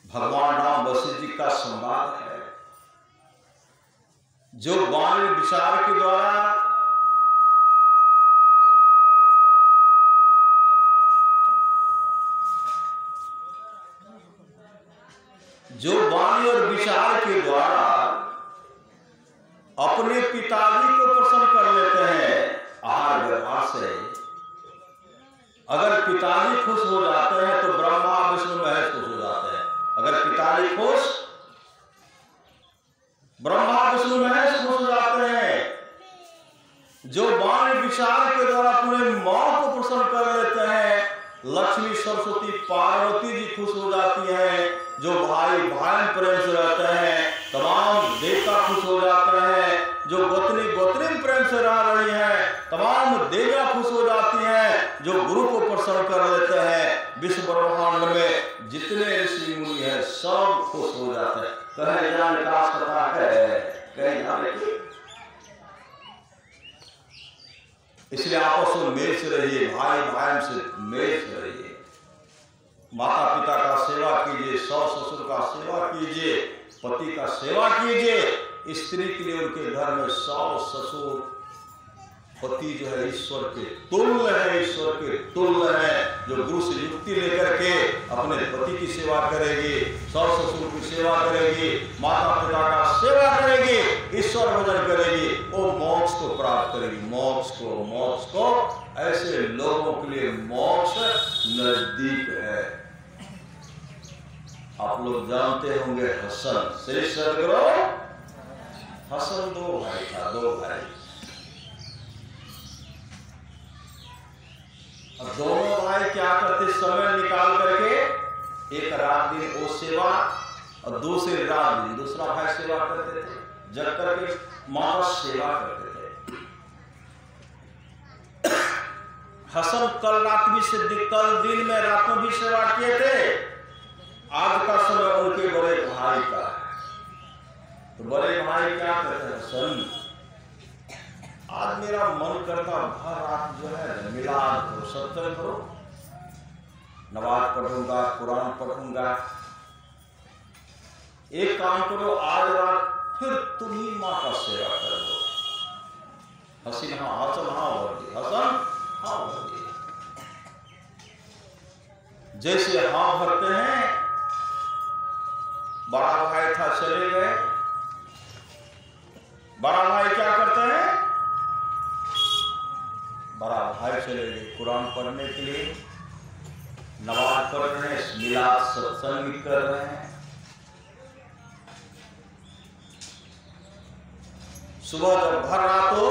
A: भगवान राम वशिष्ठ जी का संवाद है, जो वाणी विचार के द्वारा और विचार के द्वारा अपने पिताजी को प्रसन्न कर लेते हैं। आहार व्यवहार से अगर पिताजी खुश हो जाते हैं तो ब्रह्मा विष्णु महेश खुश हो जाते हैं। अगर पिताजी खुश, ब्रह्मा विष्णु महेश खुश हो जाते हैं। जो वाणी विचार के द्वारा अपने मां को प्रसन्न कर लेते हैं, लक्ष्मी सरस्वती पार्वती जी खुश हो जाती हैं। जो भाई भाई प्रेम से रहते हैं, तमाम देवता ब्रह्मांड में जितने ऋषि मुनि हैं सब खुश हो जाते हैं, कहे जाने का पता है, कहे जाने की। इसलिए आपस में मेल से रहिए, भाई भाई से मेल से रहिए, माता पिता का सेवा कीजिए, सास ससुर का सेवा कीजिए, पति का सेवा कीजिए। स्त्री के लिए उनके घर में सास ससुर पति जो है ईश्वर के तुल्य है, ईश्वर के तुल्य है। जो गुरु से युक्ति लेकर के अपने पति की सेवा करेगी, सास ससुर की सेवा करेगी, माता पिता का सेवा करेगी, ईश्वर भजन करेगी, वो मोक्ष को प्राप्त करेगी। मोक्ष को ऐसे लोगों के लिए मोक्ष नजदीक है। आप लोग जानते होंगे हसन, श्री सदगुरु हसन दो भाई था, दो भाई। अब दोनों भाई क्या करते, समय निकाल करके एक रात दिन वो सेवा और दूसरी रात दिन दूसरा भाई सेवा करते थे, जग करके मां का सेवा करते थे। हसन कल रात भी से कल दिन में रातों भी सेवा किए थे। आज का समय उनके बड़े भाई का है, तो बड़े भाई क्या कहते हैं, हसन आज मेरा मन करता भर रात जो है मिलाद करो, सत्संग करो, नमाज पढ़ूंगा, कुरान पढ़ूंगा। एक काम करो, आज रात फिर तुम ही मां का सेवा करो। हसन हाँ भर दिए। जैसे हाँ भरते हैं, बड़ा भाई था चले गए। बड़ा भाई क्या करते हैं, बड़ा भाई चले गए कुरान पढ़ने के लिए, नमाज पढ़ रहे हैं, मिलाद सत्संग कर रहे हैं। सुबह जब भर रातों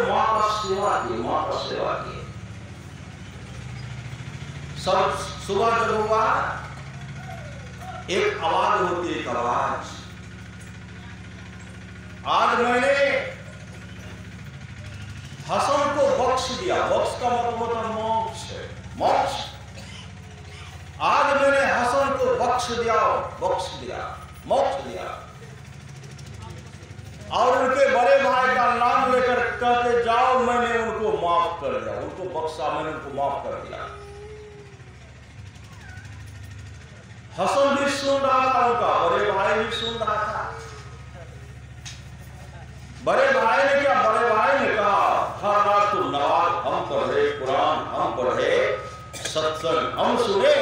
A: मां का सेवा की। सब सुबह जब हुआ, एक आवाज होती है, एक आवाज, आज मैंने हसन को बख्श दिया। बख्श का मतलब होता है मोक्ष, मोक्ष। आज मैंने हसन को बख्श दिया, मोक्ष दिया। और उनके बड़े भाई का नाम लेकर कहते जाओ, मैंने उनको माफ कर दिया, उनको बख्शा, मैंने उनको माफ कर दिया। हसन भी सुन रहा था, उनका बड़े भाई भी सुन रहा था। बड़े भाई ने कहा, हर रात तुम नमाज हम पढ़े, कुरान हम पढ़े, सत्संग हम सुने।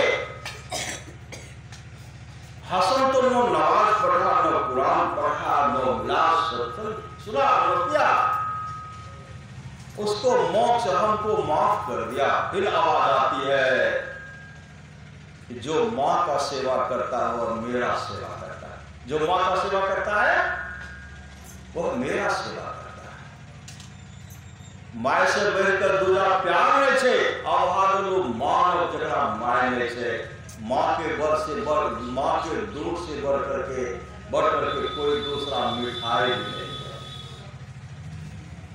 A: हसन तो न नमाज पढ़ा, न कुरान पढ़ा, न मिलाद सत्संग सुना, न किया। उसको मोक्ष हमको माफ कर दिया। फिर आवाज आती है कि जो मां का सेवा करता है और मेरा सेवा करता है, जो मां का सेवा करता है वो मेरा सेवा करता है। माय से बढ़कर दूजा प्यार नहीं छे, आवाज मां जरा माय नहीं छे। मां के मां के दूध से बढ़ करके कोई दूसरा मिठाई नहीं है।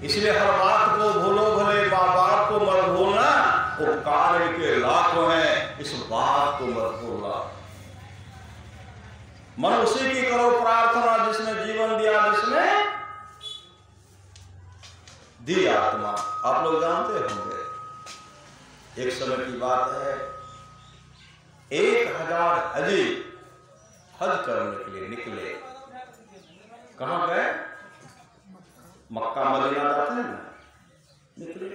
A: इसलिए हर बात को भूलो भले, मां बाप को मत भूलना, वो कार्य के लाखों हैं, इस बात को मत भूलना। मन उसी की करो प्रार्थना जिसने जीवन दिया, जिसने दी आत्मा। आप लोग जानते होंगे, एक समय की बात है, 1000 हाजी हज करने के लिए निकले। कहां गए? मक्का मदीना जाते हैं ना, निकले।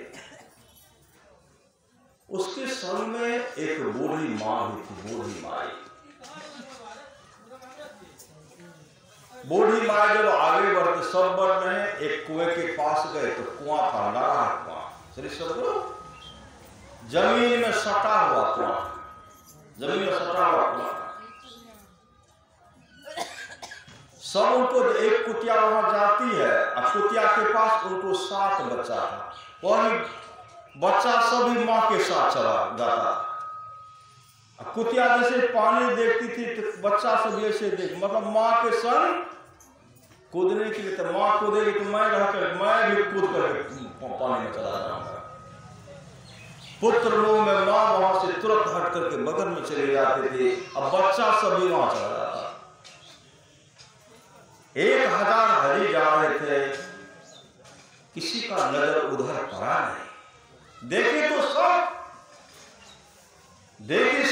A: उसके संग में एक बूढ़ी माँ भी थी, बूढ़ी माई। बूढ़ी माई जब आगे बढ़ते, सब बढ़ रहे हैं, एक कुएं के पास गए तो कुआं था, नारा कुआं, श्री सदगुरु, जमीन में सटा हुआ कुआं, जमीन में सटा हुआ कुआं। सब उनको, एक कुतिया वहां जाती है, और कुतिया के पास उनको 7 बच्चा था। वही बच्चा सभी माँ के साथ चला जाता। कुतिया जैसे पानी देखती थी तो बच्चा सब ऐसे देख, मतलब माँ के संग कूदने के लिए। तो माँ कूदेगी तो मैं भी कूद कर पानी में चला जाऊंगा। पुत्र मुंह में, मां वहां से तुरंत हट करके बगल में चले जाते थे। अब बच्चा सभी वहां चला जाता। 1000 हरी जा रहे थे, किसी का नजर उधर पड़ा नहीं। देखे तो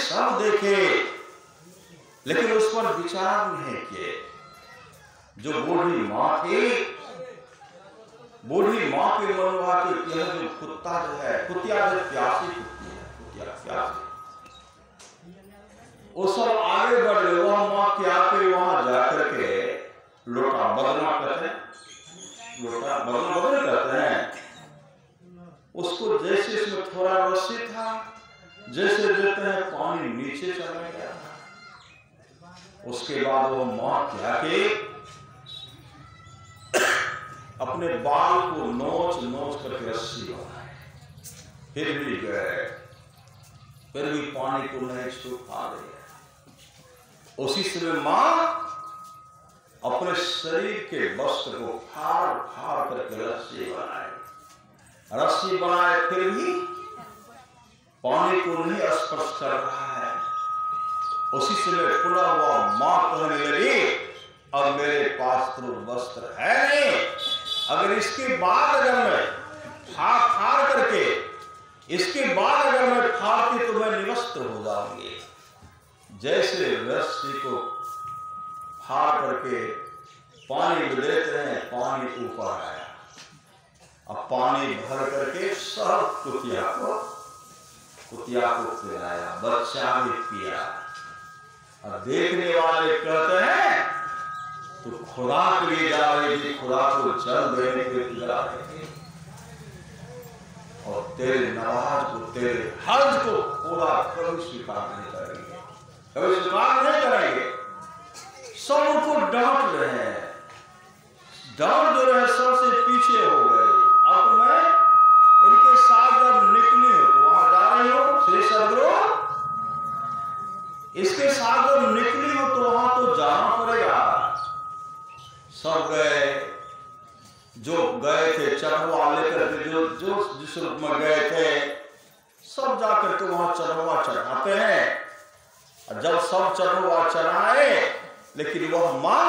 A: सब देखे, लेकिन उस पर विचार नहीं किए। जो बूढ़ी मां थी, बूढ़ी मां के मन हुआ कि यह जो कुत्ता जो है, कुतिया जो प्यासी कुत्ती है, कुतिया प्यासी, वो सब आगे बढ़ गए। वह मां के आके वहां जाकर के लोटा बदलना कहते हैं, लोटा बदल कहते हैं। उसको जैसे इसमें थोड़ा रस्सी था, जैसे देते हैं पानी नीचे चला गया। उसके बाद वो मां के आके अपने बाल को नोच नोच करके रस्सी बनाए, फिर भी गए, फिर भी पानी को नहीं सुखा रहे। उसी समय मां अपने शरीर के वस्त्र को फाड़ फाड़ करके रस्सी बनाए, फिर भी पानी को नहीं स्पर्श कर रहा है। उसी समय पुनः वह मां कहने लगी, अब मेरे पास तो वस्त्र है नहीं, अगर इसके बाद अगर मैं फाड़ करके, इसके बाद अगर मैं फाड़ती तो मैं निवस्त्र हो जाऊंगी। जैसे रस्सी को फाड़ करके पानी में देते हैं, पानी ऊपर आया। अब पानी भर करके सब कुतिया को पिलाया, बच्चा भी पिया। अब देखने वाले कहते हैं तो खुराक लिए जा रही थी, खुराक को जल देने के लिए पिला रही थी, और तेरे नवाज को, तेरे हर्ज को पूरा कभी स्वीकार नहीं करेंगे, कभी स्वीकार नहीं करेंगे। सब उनको डांट रहे हैं, डांट जो रहे सबसे पीछे हो गए। अब मैं इनके साथ जब निकली हो तो वहां जा रही हो श्री सदगुरु, इसके साथ जब निकली हो तो वहां तो जाना पड़ेगा। सब गए, जो गए थे चढ़वा लेकर के, जो जिस रूप में गए थे, सब जाकर के वहां चढ़वा चढ़ाते हैं। जब सब चढ़वा चढ़ाए, लेकिन वह मां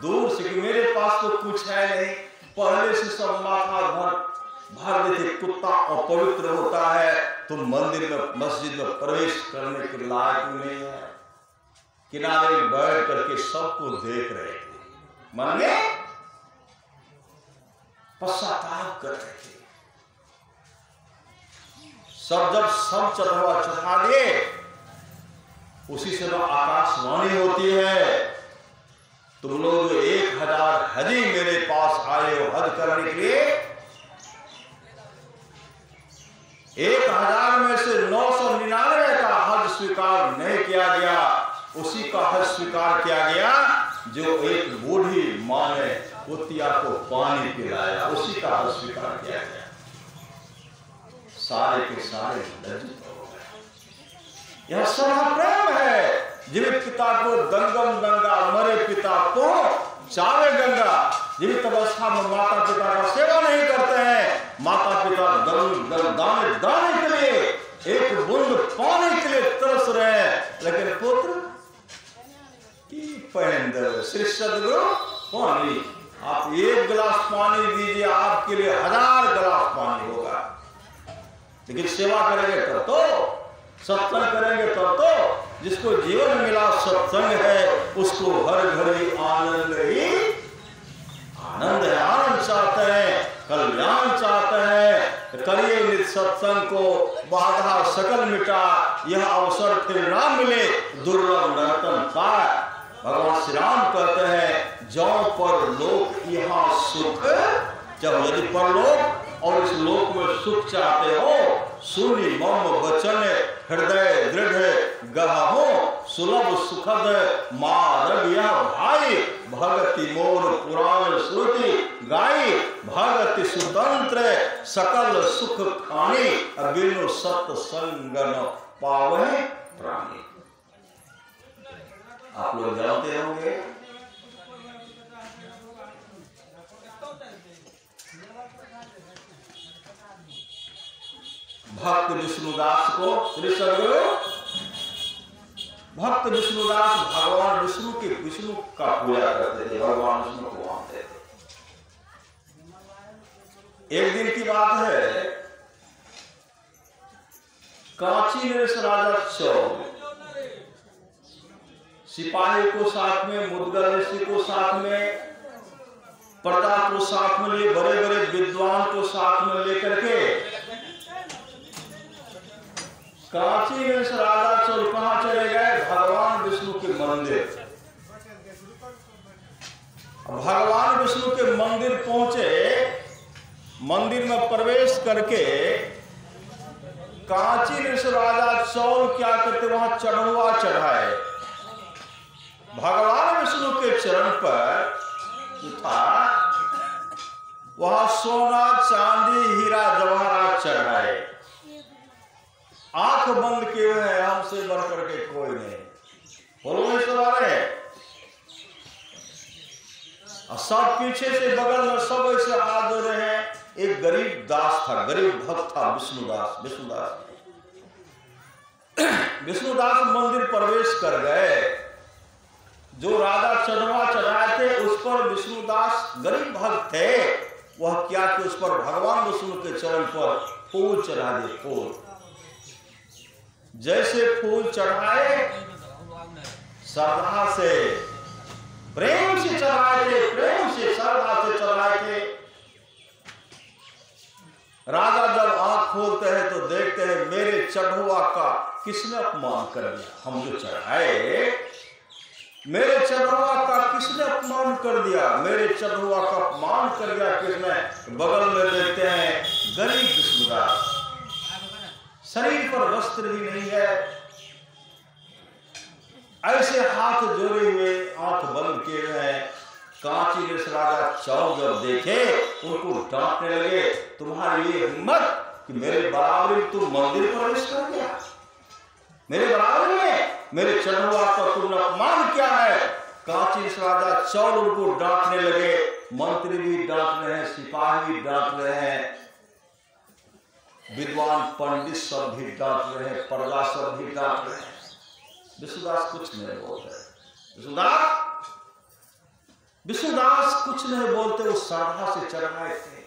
A: दूर से कि मेरे पास तो कुछ है नहीं, पहले से सब माथा भर देते। कुत्ता अपवित्र होता है तो मंदिर में, मस्जिद में प्रवेश करने के लायक नहीं है। किनारे बैठ करके सबको देख रहे थे, मन में पश्चाताप कर रहे थे। जब सब चढ़वा चढ़ा दिए, उसी समय आकाशवाणी होती है, तुम लोग 1000 हजी मेरे पास आए हो हज करने के लिए, 1000 में से 999 का हज स्वीकार नहीं किया गया। उसी का हज स्वीकार किया गया जो एक बूढ़ी मां ने कुतिया को पानी पिलाया, उसी का हज स्वीकार किया गया। सारे के सारे लज्जित हो गए। यह सदा प्रेम है। जीवित पिता को दंगम गंगा, मरे पिता को चावे गंगा। जीवित अवस्था में माता पिता का सेवा नहीं करते हैं, माता पिता दाने दाने के लिए, एक बूंद पानी के लिए तरस रहे हैं, लेकिन पुत्र श्री सदगुरु पानी, आप 1 गिलास पानी दीजिए, आपके लिए 1000 गिलास पानी होगा। लेकिन सेवा करेंगे तब तो, सत्संग करेंगे तब तो, जिसको जीवन मिला सत्संग है, उसको हर घड़ी आनंद ही आनंद है। आनंद चाहते हैं, कल्याण चाहते हैं, करिए नित सत्संग को, बाधा सकल मिटा, यह अवसर फिर ना मिले, दुर्लभ नर्तन पाए। भगवान श्री राम कहते हैं, जो पर लोक यहाँ सुख, जब यदि परलोक और इस लोक में सुख चाहते हो, सुनी मम वचन हृदय दृढ़ गहो, सुलभ सुखद मार्ग यह भाई, भगति मोर पुराण श्रुति गाई, भगति सुतंत्र सकल सुख खानी, बिनु सत्संग न पावे प्राणी। आप लोग जानते होंगे, भक्त विष्णुदास को, श्री सद्गुरु भक्त विष्णुदास भगवान विष्णु का पूजा करते थे, भगवान विष्णु को मानते थे। एक दिन की बात है, कांची नरेश राजा चौल सिपाही को साथ में, मुद्गल ऋषि को साथ में, प्रजा को साथ में लिए, बड़े बड़े विद्वान को साथ में लेकर के कांची नरेश राजा चौल कहां चले गए? भगवान विष्णु के मंदिर। भगवान विष्णु के मंदिर पहुंचे, मंदिर में प्रवेश करके कांची नरेश राजा चौल क्या करते? वहां चढ़वा चढ़ाए, भगवान विष्णु के चरण पर उठा, वहां सोना चांदी हीरा जवाहरात चढ़ाए, आंख बंद किए हुए, हमसे बढ़ करके कोई नहीं, बोलो सब पीछे से बगल में सब ऐसे हाथ धो रहे हैं। एक गरीब दास था, गरीब भक्त था, विष्णुदास विष्णुदास मंदिर प्रवेश कर गए। जो राजा चढ़वा चढ़ाए थे उस पर विष्णुदास गरीब भक्त थे, वह क्या कि उस पर भगवान विष्णु के चरण पर फूल चढ़ा दिए। फूल जैसे फूल चढ़ाए, श्रद्धा से प्रेम से चढ़ाए थे, प्रेम से श्रद्धा से चढ़ाए थे। राजा जब आंख खोलते हैं तो देखते हैं मेरे चढ़वा का किसने अपमान कर दिया। हम जो चढ़ाए, मेरे चढ़वा का किसने अपमान कर दिया, मेरे चढ़वा का अपमान कर दिया किसने? बगल में देखते हैं गरीब विष्णुदास, शरीर पर वस्त्र भी नहीं है, ऐसे हाथ जोड़े हुए, आंख बंद किए हुए हैं। कांची नरेश राजा चौल जब देखे, उनको डांटने लगे, तुम्हारी ये हिम्मत कि मेरे बराबरी तुम मंदिर प्रवेश कर गया, मेरे बराबरी में मेरे चढ़वा का तुमने अपमान किया है। कांची नरेश राजा चौल उनको डांटने लगे, मंत्री भी डांट रहे हैं, सिपाही भी डांट रहे हैं, विद्वान पंडित सब भी डांट रहे हैं, प्रजा सब भी डांट रहे हैं। विष्णुदास कुछ नहीं बोलते, विष्णुदास कुछ नहीं बोलते, वो श्रद्धा से चढ़ाए थे।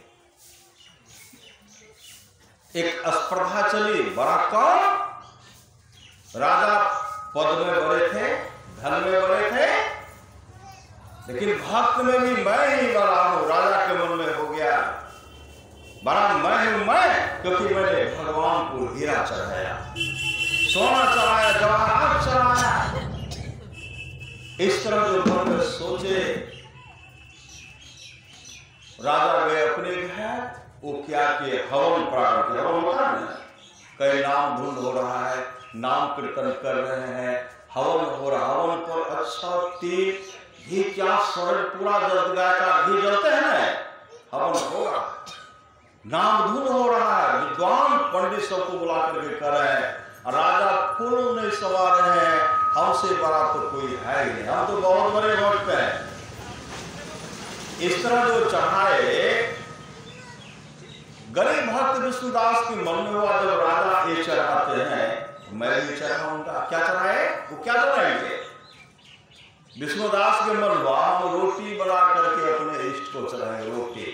A: एक स्पर्धा चली, बड़ा कौन? राजा पद में बड़े थे, धन में बड़े थे, लेकिन भक्त में भी मैं ही बड़ा हूं। राजा के मन में हो गया बड़ा मैं हूं मैं, क्योंकि मैंने भगवान को हीरा चढ़ाया, सोना चढ़ाया, जवाहरात चढ़ाया। इस तरह जो मन में सोचे, राजा गए अपने घर, वो क्या कि हवन प्रारंभ किया। हवन होता है ना, कई नाम धुन हो रहा है, नाम कीर्तन कर रहे हैं, हवन हो रहा। हवन पर अच्छा तेल घी, क्या सरल पूरा जल गाय का घी जलते हैं ना, हवन हो रहा, नाम धुन हो रहा है, विद्वान पंडित सबको बुला करके कर रहे हैं। राजा फूल नहीं सवार हैं, हमसे बड़ा तो कोई है ही नहीं, हम तो बहुत बड़े वक्त पे हैं। इस तरह जो चढ़ाए, गरीब भक्त विष्णुदास के मन में हुआ, जब राजा ये चढ़ाते हैं मैं भी चढ़ाऊंगा। क्या चढ़ाए? वो क्या चढ़ाएंगे? विष्णुदास के मन हुआ हम रोटी बना करके अपने इष्ट को चढ़ाएंगे। रोटी,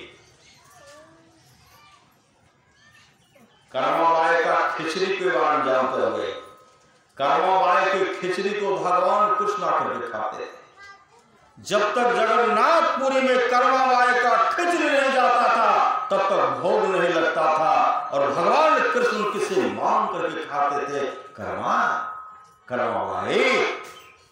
A: कर्माबाई का खिचड़ी के बारे जानते हुए, कर्माबाई की खिचड़ी को भगवान कृष्ण करके खाते। जब तक जगन्नाथपुरी में कर्माबाई का खिचड़ी नहीं जाता था, तब तक भोग नहीं लगता था, और भगवान कृष्ण किसे मांग करके खाते थे। कर्माबाई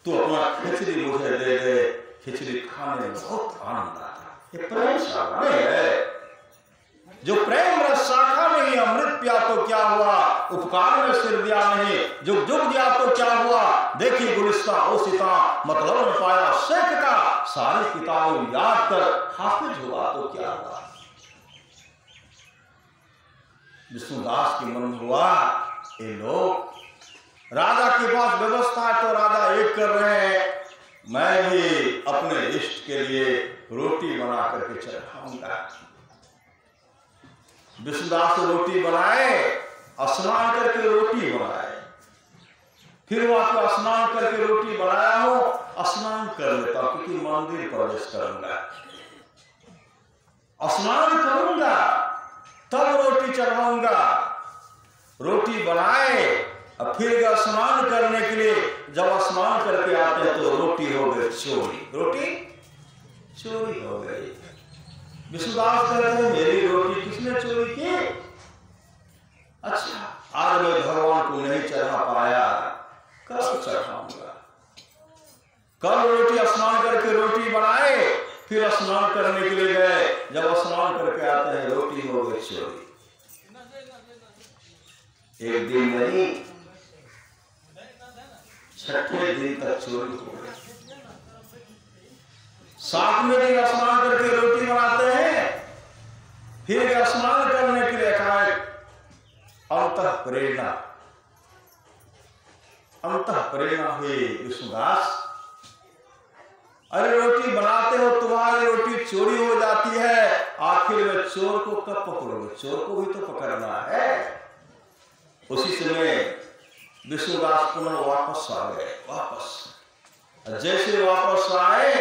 A: तू अपना खिचड़ी मुझे दे दे, खिचड़ी खाने में बहुत आनंद आता। ये प्रेम शाखा नहीं है, जो प्रेम रस शाखा नहीं, अमृत पिया तो क्या हुआ, उपकार में सिर दिया नहीं, जुग जुग दिया तो क्या हुआ। देखी गुलिस्ता ओसिता, मतलब न पाया शेख का, सारी किताबें याद कर हाफिज हुआ तो क्या हुआ। विष्णुदास की मन हुआ, ये लोग राजा के पास व्यवस्था है तो राजा एक कर रहे हैं, मैं भी अपने इष्ट के लिए रोटी बना करके चढ़ाऊंगा। विष्णुदास रोटी बनाए स्नान करके रोटी बनाए, फिर वहां पर स्नान करके रोटी बनाया हो, स्नान कर लेता हूं क्योंकि मंदिर प्रवेश करूंगा, स्नान करूंगा तब रोटी चढ़ाऊंगा। रोटी बनाए और फिर स्नान करने के लिए जब स्नान करके आते हैं तो रोटी हो गई चोरी, रोटी चोरी हो गई। विश्वास करते हैं मेरी रोटी किसने चोरी की? अच्छा, आज मैं भगवान को नहीं चढ़ा पाया, कल चढ़ाऊंगा। कल रोटी स्नान करके रोटी बनाए, फिर स्नान करने के लिए गए, जब स्नान करके आते हैं रोटी हो गई चोरी। एक दिन नहीं, छठे दिन तक चोरी हो गई। 7वें दिन स्नान करके रोटी बनाते हैं, फिर स्नान करने के लिए कहा अंतः प्रेरणा हुई विष्णुदास, अरे रोटी बनाते हो, तुम्हारी रोटी चोरी हो जाती है, आखिर में चोर को कब पकड़ोगे? चोर को भी तो पकड़ना है। उसी समय विष्णुदास पुनः वापस आ गए। वापस जैसे वापस आए,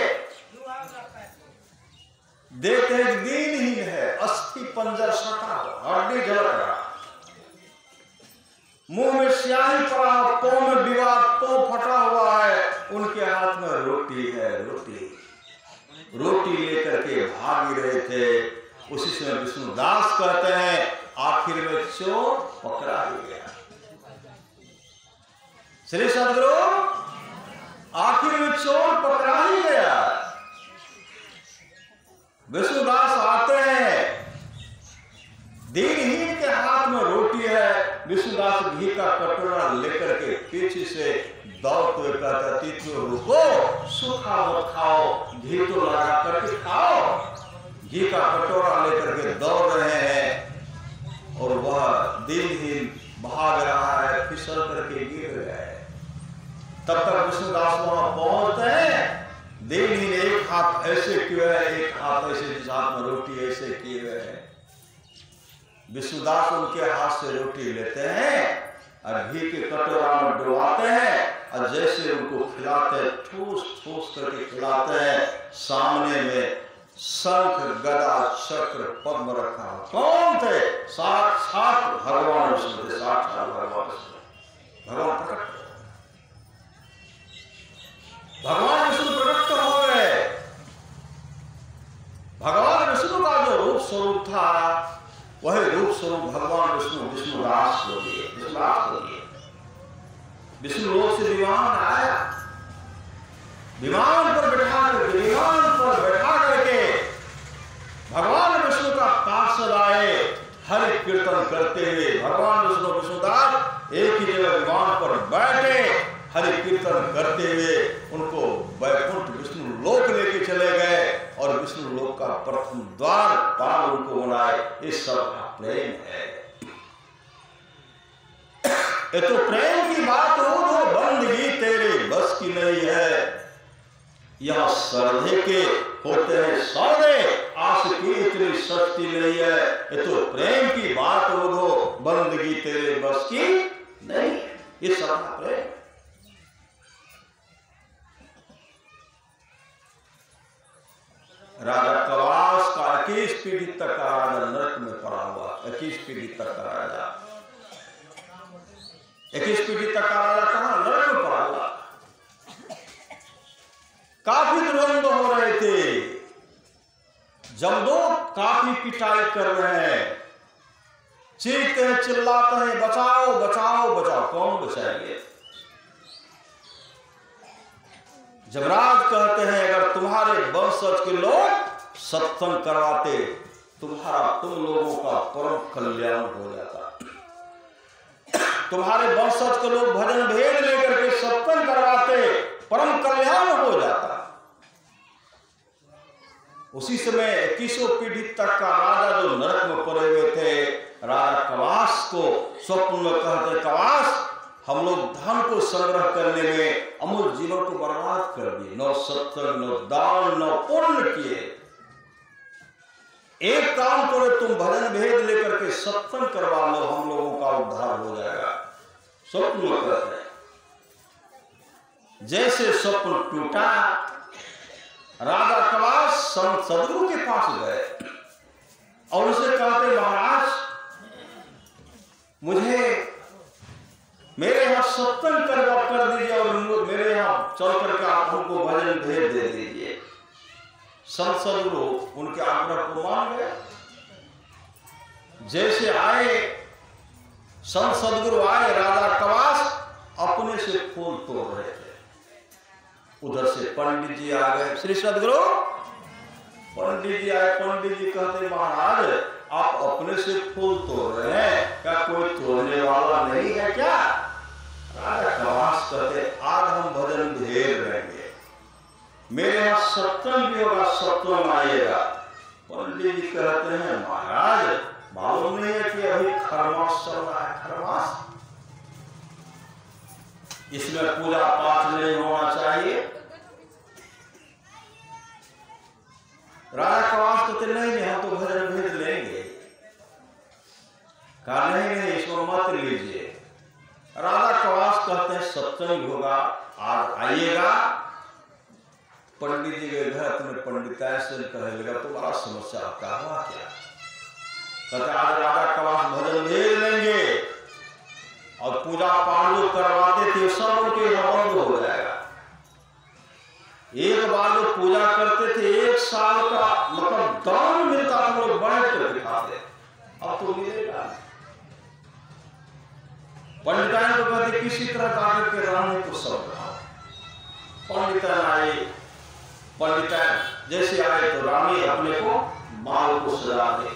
A: देखते हैं दीनहीन है, अस्थि पंजर सटा, हड्डी झलक रहा, मुंह में स्याही पड़ा, पांव में विवाद, पांव फटा हुआ है, उनके हाथ में रोटी है। रोटी लेकर के भाग रहे थे। उसी समय विष्णुदास कहते हैं आखिर में चोर पकड़ा ही गया। श्री सदगुरु, आखिर में चोर पकड़ा ही गया। विष्णुदास आते हैं, दीनहीन के हाथ में रोटी है, विष्णुदास घी का कटोरा लेकर के पीछे से दौड़ते कहता तीर्थो रुको, सूखा मत खाओ, घी तो लगा करके खाओ। घी का कटोरा लेकर के दौड़ रहे हैं और वह दीनहीन भाग रहा है, फिसल करके गिर गए। तब तक विष्णुदास वहां पहुंचते हैं, दीनहीन एक हाथ ऐसे किए है, एक हाथ ऐसे, जिस हाथ में रोटी ऐसे किए हुए है। विष्णुदास उनके हाथ से रोटी लेते हैं और घी के कटोरा में डुबाते हैं और जैसे उनको खिलाते हैं, ठूस ठूस करके खिलाते हैं। सामने में शंख गदा चक्र पद्म रखा। कौन थे? साक्षात भगवान विष्णु थे। साक्षात भगवान विष्णु, भगवान प्रकट, भगवान विष्णु प्रकट हो गए। भगवान विष्णु का जो रूप स्वरूप था, वही रूप स्वरूप भगवान विष्णु विष्णुदास हो गए। विष्णुदास हो गए। विष्णु लोक से विमान आया, विमान पर बैठा करके भगवान विष्णु का पार्षद आए, हरि कीर्तन करते हुए। भगवान विष्णु विष्णुदास एक ही जगह विमान पर बैठे, हरि कीर्तन करते हुए उनको वैकुंठ विष्णु लोक लेके चले गए और विष्णु लोक का प्रथम द्वार पाल उनको बनाए। इस सब का प्रेम है। ये तो प्रेम की बात हो, तो बंदगी तेरे बस की नहीं है। यह श्रद्धे के होते हैं सौदे, आस की इतनी सस्ती नहीं है। ये तो प्रेम की बात हो, तो बंदगी तेरे बस की नहीं। ये सब का प्रेम। राजा कवास का 21 पीढ़ी तक का राजा नरक में पड़ा हुआ। 21 पीढ़ी तक का राजा, 21 पीढ़ी तक का राजा कहां? नरक में पड़ा हुआ। काफी द्वंद हो रहे थे, जमदूत काफी पिटाई कर रहे हैं, चीखते हैं, चिल्लाते हैं, बचाओ बचाओ बचाओ। कौन बचाएंगे? जमराज कहते हैं अगर तुम्हारे वंशज के लोग सत्संग करवाते, तुम लोगों का परम कल्याण हो जाता। तुम्हारे वंशज के लोग भजन भेद लेकर के सत्संग करवाते, परम कल्याण हो जाता। उसी समय 21 पीढ़ी तक का राजा जो नरक में पड़े हुए थे, राजा कवास को स्वप्न में कहते, कवास हम लोग धन को संग्रह करने में अमूल जीवन को बर्बाद कर दिए, न सत्संग, न दान, न पुण्य किए। एक काम करो, तुम भजन भेद लेकर के सत्संग करवा लो, हम लोगों का उद्धार हो जाएगा। स्वप्न कहते हैं। जैसे स्वप्न टूटा, राजा कवास संत सदगुरु के पास गए और उसे कहते, महाराज मुझे मेरे यहाँ सत्संग कर दीजिए और मेरे यहाँ चल करके आप हमको भजन भेद दे दीजिए। संत सदगुरु उनके आग्रह को मान गए। जैसे आए संत सदगुरु आए, राजा कवास अपने से फूल तोड़ रहे थे। उधर से पंडित जी आ गए। श्री सदगुरु, पंडित जी आए। पंडित जी कहते, महाराज आप अपने से फूल तोड़ रहे हैं, क्या कोई तोड़ने वाला नहीं है क्या? राजा कवास कहते, आज हम भजन भेद रहेंगे, मेरे यहाँ सत्संग भी होगा, सत्संग आएगा। पंडित जी कहते हैं, महाराज मालूम नहीं है कि अभी खरमास चल रहा है? खरमास, इसमें पूजा पाठ नहीं होना चाहिए। राजा कवास कहते, नहीं हम तो भजन भेद लेंगे। कहा नहीं इसको मत लीजिए। राजा कवास कहते हैं, सत्संग होगा, आज आइएगा। पंडित जी के घर अपने पंडिताई से कहने लगा, तुम्हारा समस्या क्या हुआ क्या? कहते, आज राजा कवास भजन भेद लेंगे और पूजा पाठ जो करवाते थे सब उनके बंद हो जाएगा। एक बार जो पूजा करते थे 1 साल का मतलब दान मिलता था, हम लोग बैठ कर दिखाते, अब तो मिलेगा। पंडिताई तो कहते, किसी तरह जाकर के रहने को सब रहा। पंडिताई आए, पंडिताई जैसे आए तो रानी अपने को माल को सजा दे।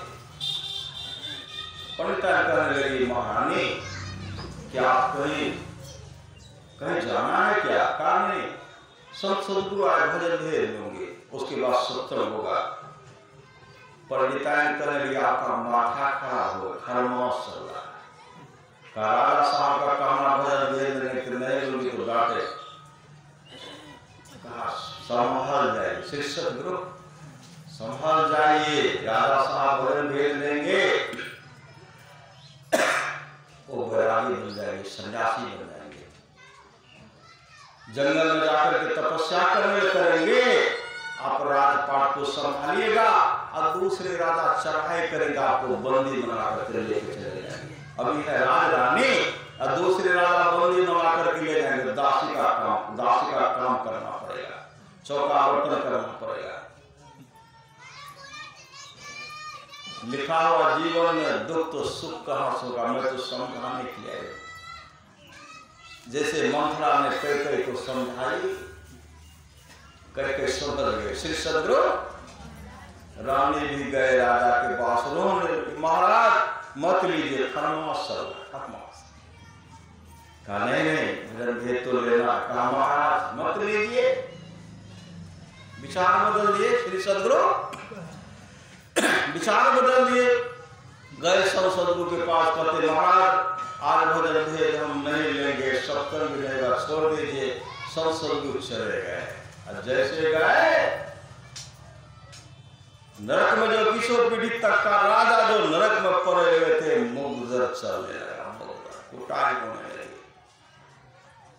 A: पंडिताई कहने लगी, महारानी क्या आप कहीं जाना है क्या? कहा नहीं, संत सदगुरु आए, भजन भेद लूंगे, उसके बाद सत्संग होगा। पंडिताई कहने लगी, आपका माथा खराब हो, खरमास चल रहा है। राजा साहब का कहना भजन भेद नहीं लूंगी तो डांटे। कहा संभाल जाइए श्री सदगुरु, संभाल जाइए, राजा साहब भजन भेद लेंगे, वो बैरागी बन जाएंगे, सन्यासी बन जाएंगे, जंगल में जाकर के तपस्या करेंगे। आप राजपाट को संभालिएगा और दूसरे राजा चढ़ाई करेगा, आपको बंदी बना करके लेके चले जाएंगे। अभी है राज रानी और दूसरे राजा बंदी बना करके ले जाएंगे। दासी का काम करना पड़ेगा, चौका आवटन करना पड़ेगा। लिखा हुआ जीवन में दुख तो सुख कहां से होगा, मैं तो समझाने के लिए। जैसे मंथरा ने कैकेयी को समझाई, कैकेयी सुधर गए। श्री सदगुरु, रानी भी गए राजा के पास, उन्होंने महाराज मत लीजिए, खरमास खरमास। कहा नहीं भजन भेद तो लेना। कहा महाराज मत लीजिए, विचार बदल दिए। श्री सदगुरु विचार बदल दिए, गए सब सदगुरु के पास, कहते महाराज आज भजन भेद हम नहीं लेंगे, सत्संग भी रहेगा, छोड़ दीजिए। सब सदगुरु चले गए। जैसे गए नरक में, जो किशोर पीढ़ी तक का राजा जो नरक में पड़े हुए थे, मुग्धर चलने लगा, कुटाई होने लगी,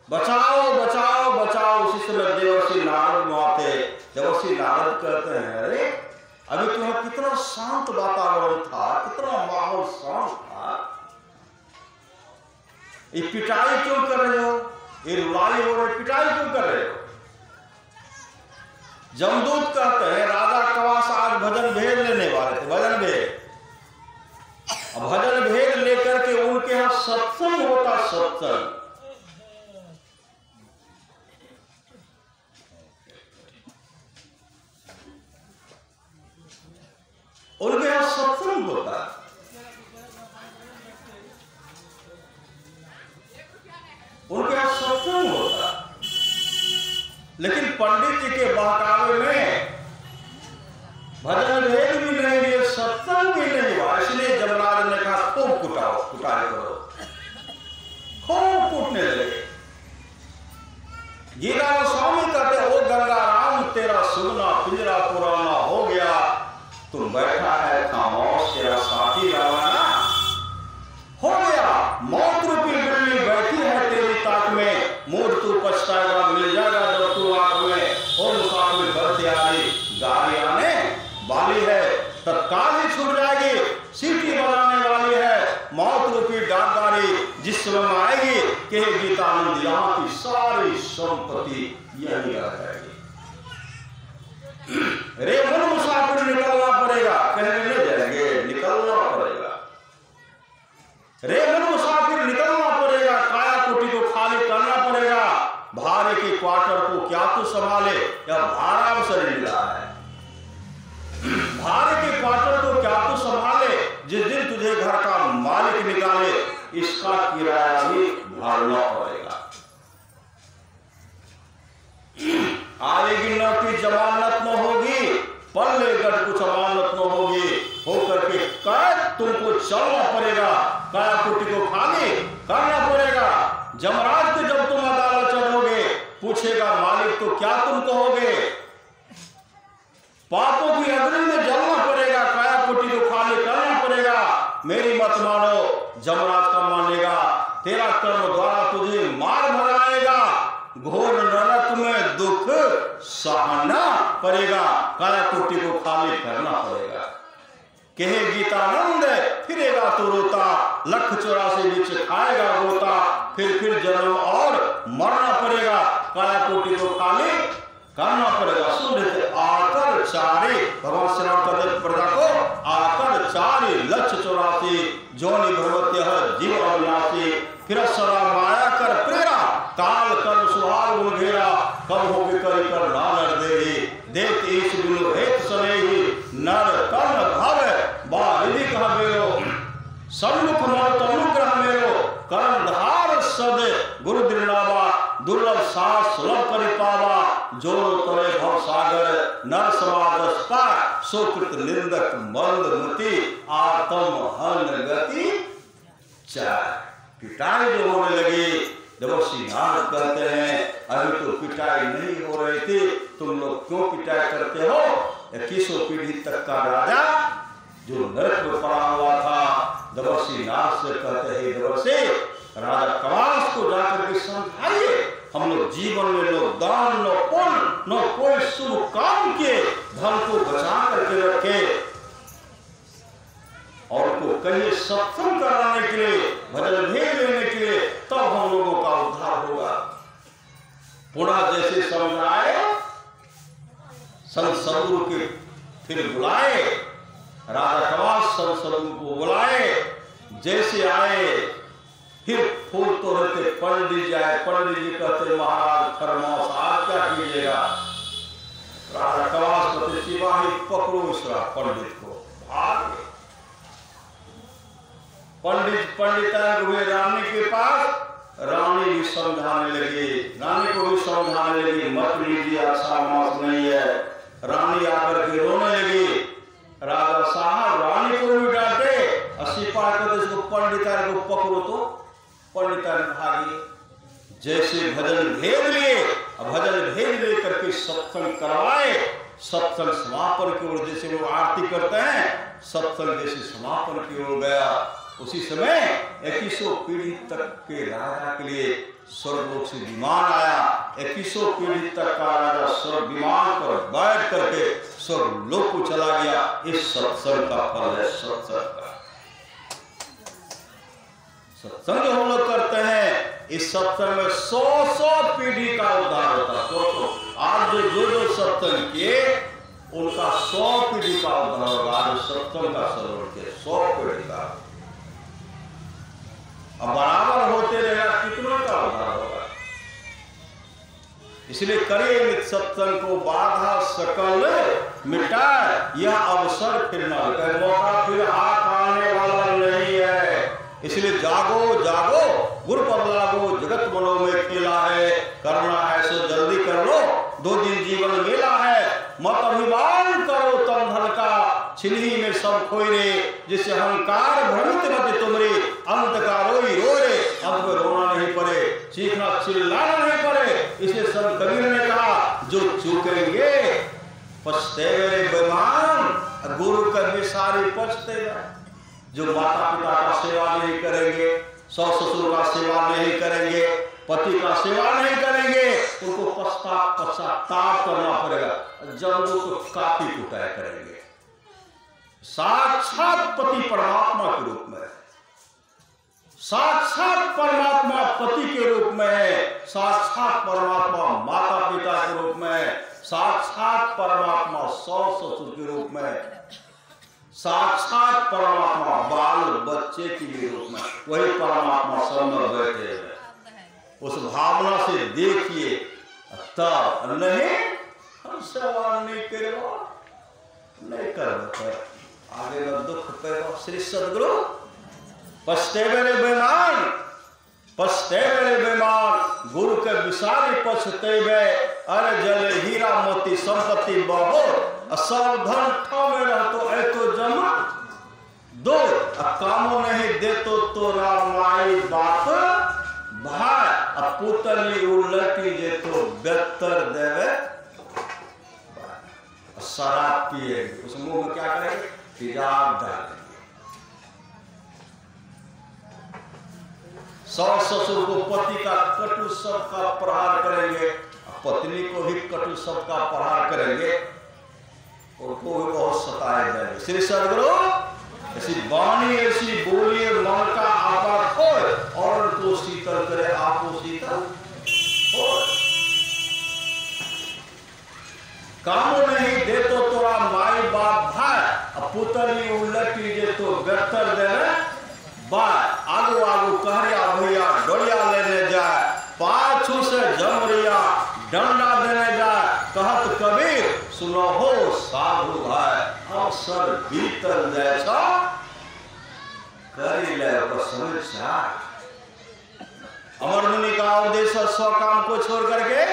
A: बचाओ बचाओ बचाओ। उसी समय देवर्षि नारद वहां थे। देवर्षि नारद कहते हैं, अरे अभी तुम्हें कितना शांत वातावरण था, कितना माहौल शांत था, ये पिटाई क्यों कर रहे हो? ये रुलाई हो रही, पिटाई क्यों कर रहे हो? जमदूत कहते हैं, राजा कवास आज भजन भेद लेने वाले थे, भजन भेद। भजन भेद लेकर के उनके यहां सत्संग होता, सत्संग। उनके यहां सत्संग होता, उनके यहां सत्संग होता। लेकिन पंडित जी के बहकावे में भजन भेद भी नहीं लिए, सत्संग भी नहीं हुआ। इसलिए जमराज ने कहा खूब कुटाओ, कुटाई करो, खूब कूटने लगे। गीता गोस्वामी कहते, ओ गंगा राम तेरा सुनना पिंजरा पुराना हो गया, तुम बैठा है मूड तू पछताएगा, मिल जाएगा जब तू आंख में और मुसाफिर घर से आई, गाड़ी आने वाली है, तत्काल ही छूट जाएगी, सीटी बजाने वाली है, मौत रूपी डाक गाड़ी जिस समय में आएगी, कहे गीतानंद यहाँ की सारी संपत्ति यही आ जाएगी। रे मन मुसाफिर निकलना पड़ेगा, कहने ले जाएंगे, निकलना पड़ेगा। रे मन मुसाफिर निकलना पड़ेगा, काया कोठी को खाली करना पड़ेगा, भाड़े के क्वार्टर को क्या तू संभाले, या भाड़ा अवसर मिला है, भाड़े के क्वार्टर को क्या तू संभाले, जिस दिन तुझे घर का मालिक निकाले, इसका किराया भी भरना पड़ेगा। आएगी नौकरी जमानत न होगी, पल्ले गढ़ कुछ अमानत न होगी, होकर के कैद तुमको चलना पड़ेगा, काया कुटी को खाली करना पड़ेगा। जमराज को जब तुम अदालत चढ़ोगे, पूछेगा मालिक तो क्या तुम कहोगे, पापों की अग्नि में जलना पड़ेगा, काया कुटी को खाली करना पड़ेगा। मेरी मत मानो, जमराज का मानेगा, तेरा कर्म द्वारा तुझे मार भगाएगा, घोर नरक में दुख सहना पड़ेगा, काया कुटी को खाली करना पड़ेगा। कहे गीतानंद फिरेगा तो रोता, 184 बीच खाएगा गोता, फिर जन्म और मरना पड़ेगा, काया कुटी को खाली करना पड़ेगा। सुन रहे आकर चारी, भगवान श्री राम कहते प्रजा को आकर चारी 184 जोनि भगवत्य जीव अविनाशी, फिर सदा माया कर प्रेरा, काल कर सुहाग मुझेरा, कब हो विकरी कर नानर देही, देख ईश बिनु हेत सनेही, नर कर्ण भाव बारिधि कह मेरो, सन्मुख मत अनुग्रह मेरो, कर्ण धार सद गुरु दृढ़ावा, दुर्लभ सास सुलभ करि पावा, जो तरे भव सागर नर समाज पार, सोकृत निंदक मंद मति, आत्म हन गति चार। पिटाई जो होने लगी, देवर्षि नारद कहते हैं अभी तो पिटाई नहीं हो रही थी, तुम लोग क्यों पिटाई करते हो। 21 पीढ़ी तक का राजा जो नरक में पड़ा हुआ था, देवर्षि नारद से कहते हैं देवर्षि राजा कवास को जाकर के समझाइए, हम लोग जीवन में नो दान नो पुण्य नो कोई शुभ काम के धन को बचा करके रखे, और उनको कहिए सत्संग कराने के लिए, भजन भेद लेने के लिए, तब हम लोगों का उद्धार होगा। पुनः जैसे समझ आए, संत सदगुरु के फिर बुलाए, राजा कवास संत सदगुरु को बुलाए, जैसे आए फिर फूल तो रहते, पंडित जी आए, पंडित जी कहते महाराज खरमास आज क्या कीजिएगा। राजा कवास कहते सिपाही पकड़ो इस पंडित को, भाग गए। पंडित हुए रानी के पास, रानी भी समझाने लगी, रानी को भी समझाने लगी, मत लीजिए अच्छा मास नहीं है। रानी आकर के रोने लगी, राजा साहब रानी को भी डांटे, सिपाही कहते इसको पंडित को पकड़ो, तो पंडित भागी। जैसे भजन भेद लिए, भजन भेद लेकर के सत्संग करवाए, सत्संग समापन की ओर, जैसे वो आरती करते हैं, सत्संग जैसे समापन की ओर गया, उसी समय 21 पीढ़ी तक के राजा के लिए स्वर्गलोक से विमान आया। 21 पीढ़ी तक का राजा स्वर्ग विमान पर बैठ करके स्वर्गलोक को चला गया। इस सत्संग का फल है, सत्संग का सत्संग हम लोग करते हैं, इस सत्संग में 100 पीढ़ी का उद्धार होता है। आज जो सत्संग किए उनका 100 पीढ़ी का उद्धार होगा। आज सत्संग का श्रवण किए 100 पीढ़ी का, अब बराबर होते रहेगा कितनों का उद्धार होगा। इसलिए करिए सत्संग को बाधा सकल मिटाए, यह अवसर फिर न लगे, मौका फिर हाथ आने वाला नहीं है। इसलिए जागो जागो गुरु पर लागो, जगत मनो में खेला है, करना है सो जल्दी कर लो, 2 दिन जीवन मेला है। मत अभिमान करो तन धन का, छिलही में सब खोए, जिससे अहंकार भ्रमित मत तुमरे, अंत का रोई रोए, अंत में रोना नहीं पड़े, चीखना चिल्लाना नहीं पड़े। इसलिए संत कबीर ने कहा जो चूकेंगे पछतेगे बेईमान, गुरु का विसारी पछतेगा। जो माता पिता का सेवा नहीं करेंगे, सौ ससुर का सेवा नहीं करेंगे, पति का सेवा नहीं करेंगे, उनको पश्चाताप करना पड़ेगा। जब वो तो काफी कुटाया करेंगे। साक्षात पति परमात्मा के रूप में, साक्षात परमात्मा पति के रूप में है, साक्षात परमात्मा माता पिता के रूप में, साक्षात परमात्मा सास ससुर के रूप में, साक्षात परमात्मा बाल बच्चे के रूप में, वही परमात्मा सब में बैठे हैं। उस भावना से देखिए, तब नहीं हम सवाल नहीं करो, नहीं करो, आगे दुख पे श्री सदगुरु पछतेवे रे बेमान, पछतेवे रे बेमान, गुरु के विसारी पछतेवे। अरे जले हीरा मोती संपत्ति बहुत, सावधान ठाव में रह तो ऐतो जमा दो, कामों नहीं दे तो रामाई बात भाई, पुतली उलटी जे तो बेहतर देवे, शराब पिएगी, उस मुंह में क्या करेंगे, तेजाब डालेंगे। सास ससुर को पति का कटु शब्द का प्रहार करेंगे, पत्नी को भी कटु शब्द का प्रहार करेंगे, उनको भी बहुत सताए जाएंगे। श्री सदगुरु ऐसी वाणी ऐसी बोलिए, मन का आपा खोए और तो शीतल करे, आपको शीतल खोए। कामों नहीं दे तो तोरा माई बाप भाई, पुतली उलटी जे तो बेहतर देवे बाय। आगो आगो कहरिया भैया डोरिया लेने जाए, पाछू से जमरिया डंडा देने जाए। कहत कबीर सुनो हो साधु भाई, अवसर बीतल जैसा करी ले समीक्षा। अमर मुनि का उपदेश 100 काम को छोड़ करके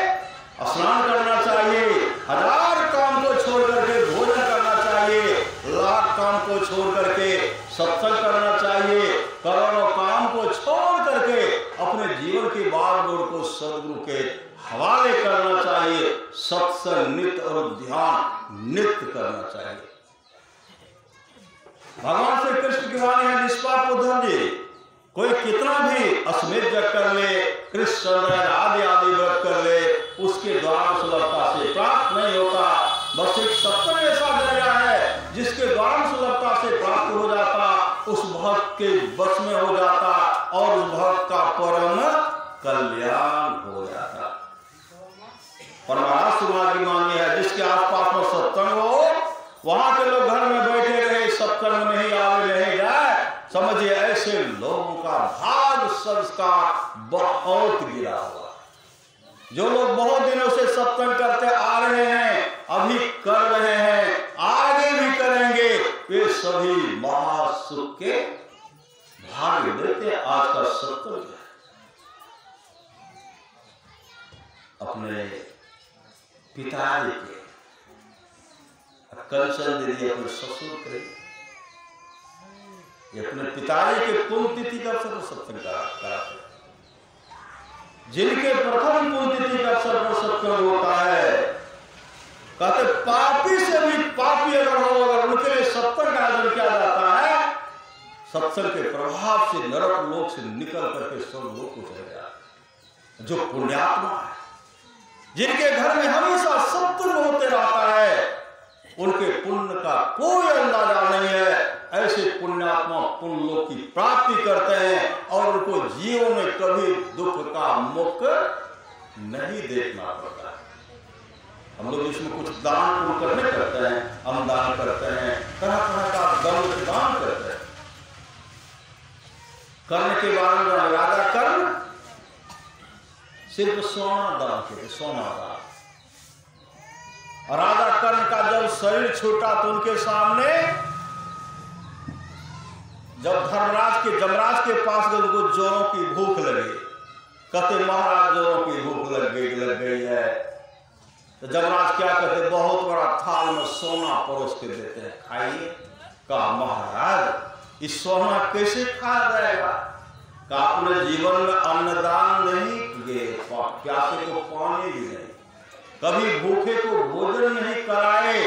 A: स्नान करना चाहिए, 1000 काम को छोड़ करके भोजन करना चाहिए, लाख काम को छोड़ करके सत्संग करना चाहिए, करोड़ों काम को छोड़ करके अपने जीवन की बार दौड़ को सदगुरु के हवाले करना चाहिए। सत्संग नित्य और ध्यान नित्य करना चाहिए। भगवान श्री कृष्ण की वाणी है, निष्पाप उद्धव जी, कोई कितना भी अश्वमेध यज्ञ कर ले, कृष्ण आदि आदि व्रत कर ले, उसके द्वारा सुलभता से प्राप्त नहीं होता। बस एक सत्संग ऐसा दरिया है जिसके द्वारा सुलभता से प्राप्त हो जाता, उस भक्त के वश में हो जाता और उस भक्त का परम कल्याण हो जाता। परमार्थ समाज की मांगी है, जिसके आसपास में सत्संग हो, वहां के लोग घर में बैठे रहे, सत्संग में नहीं आवे नहीं जाए, समझिए ऐसे लोगों का भाग संस्कार बहुत गिरा हुआ। जो लोग बहुत दिनों से सत्संग करते आ रहे हैं, अभी कर रहे हैं, आगे भी करेंगे, वे सभी महासुख के भाग देते। आज का सत्संग अपने पिताजी के कंचन दीदी अपने ससुर के, ये अपने पिताजी के पुण्यतिथि का अवसर सत्संग कराते। जिनके प्रथम पुण्यतिथि का अवसर पर सत्संग होता है, कहते पापी से भी पापी अगर हो, अगर उनके लिए सत्संग का आयोजन किया जाता है, सत्संग के प्रभाव से नरक लोक से निकल करके स्वर्ग लोक को चले जाते। जो पुण्यात्मा है, जिनके घर में हमेशा सत्संग होते रहता है, उनके पुण्य का कोई अंदाजा नहीं है। ऐसे पुण्यात्मा पुण्य लोक की प्राप्ति करते हैं और उनको जीवन में कभी दुख का मुख नहीं देखना पड़ता है। हम लोग इसमें कुछ दान पुण्य करने करते हैं, हम दान करते हैं, तरह तरह का दान करते हैं। करने के बाद में राजा कर्म सिर्फ सोना दान के, सोना दान। राजा कर्ण का जब शरीर छूटा तो उनके सामने जब जमराज के पास गए, उनको जोरों की भूख लगी। कहते महाराज जोरों की भूख लग गई है। तो जमराज क्या कहते, बहुत बड़ा थाल में सोना परोस के देते हैं, खाइए। कहा महाराज इस सोना कैसे खाया जाएगा? कहा अपने जीवन में अन्नदान नहीं किए, प्यासे को पानी भी नहीं, कभी भूखे को भोजन नहीं कराए,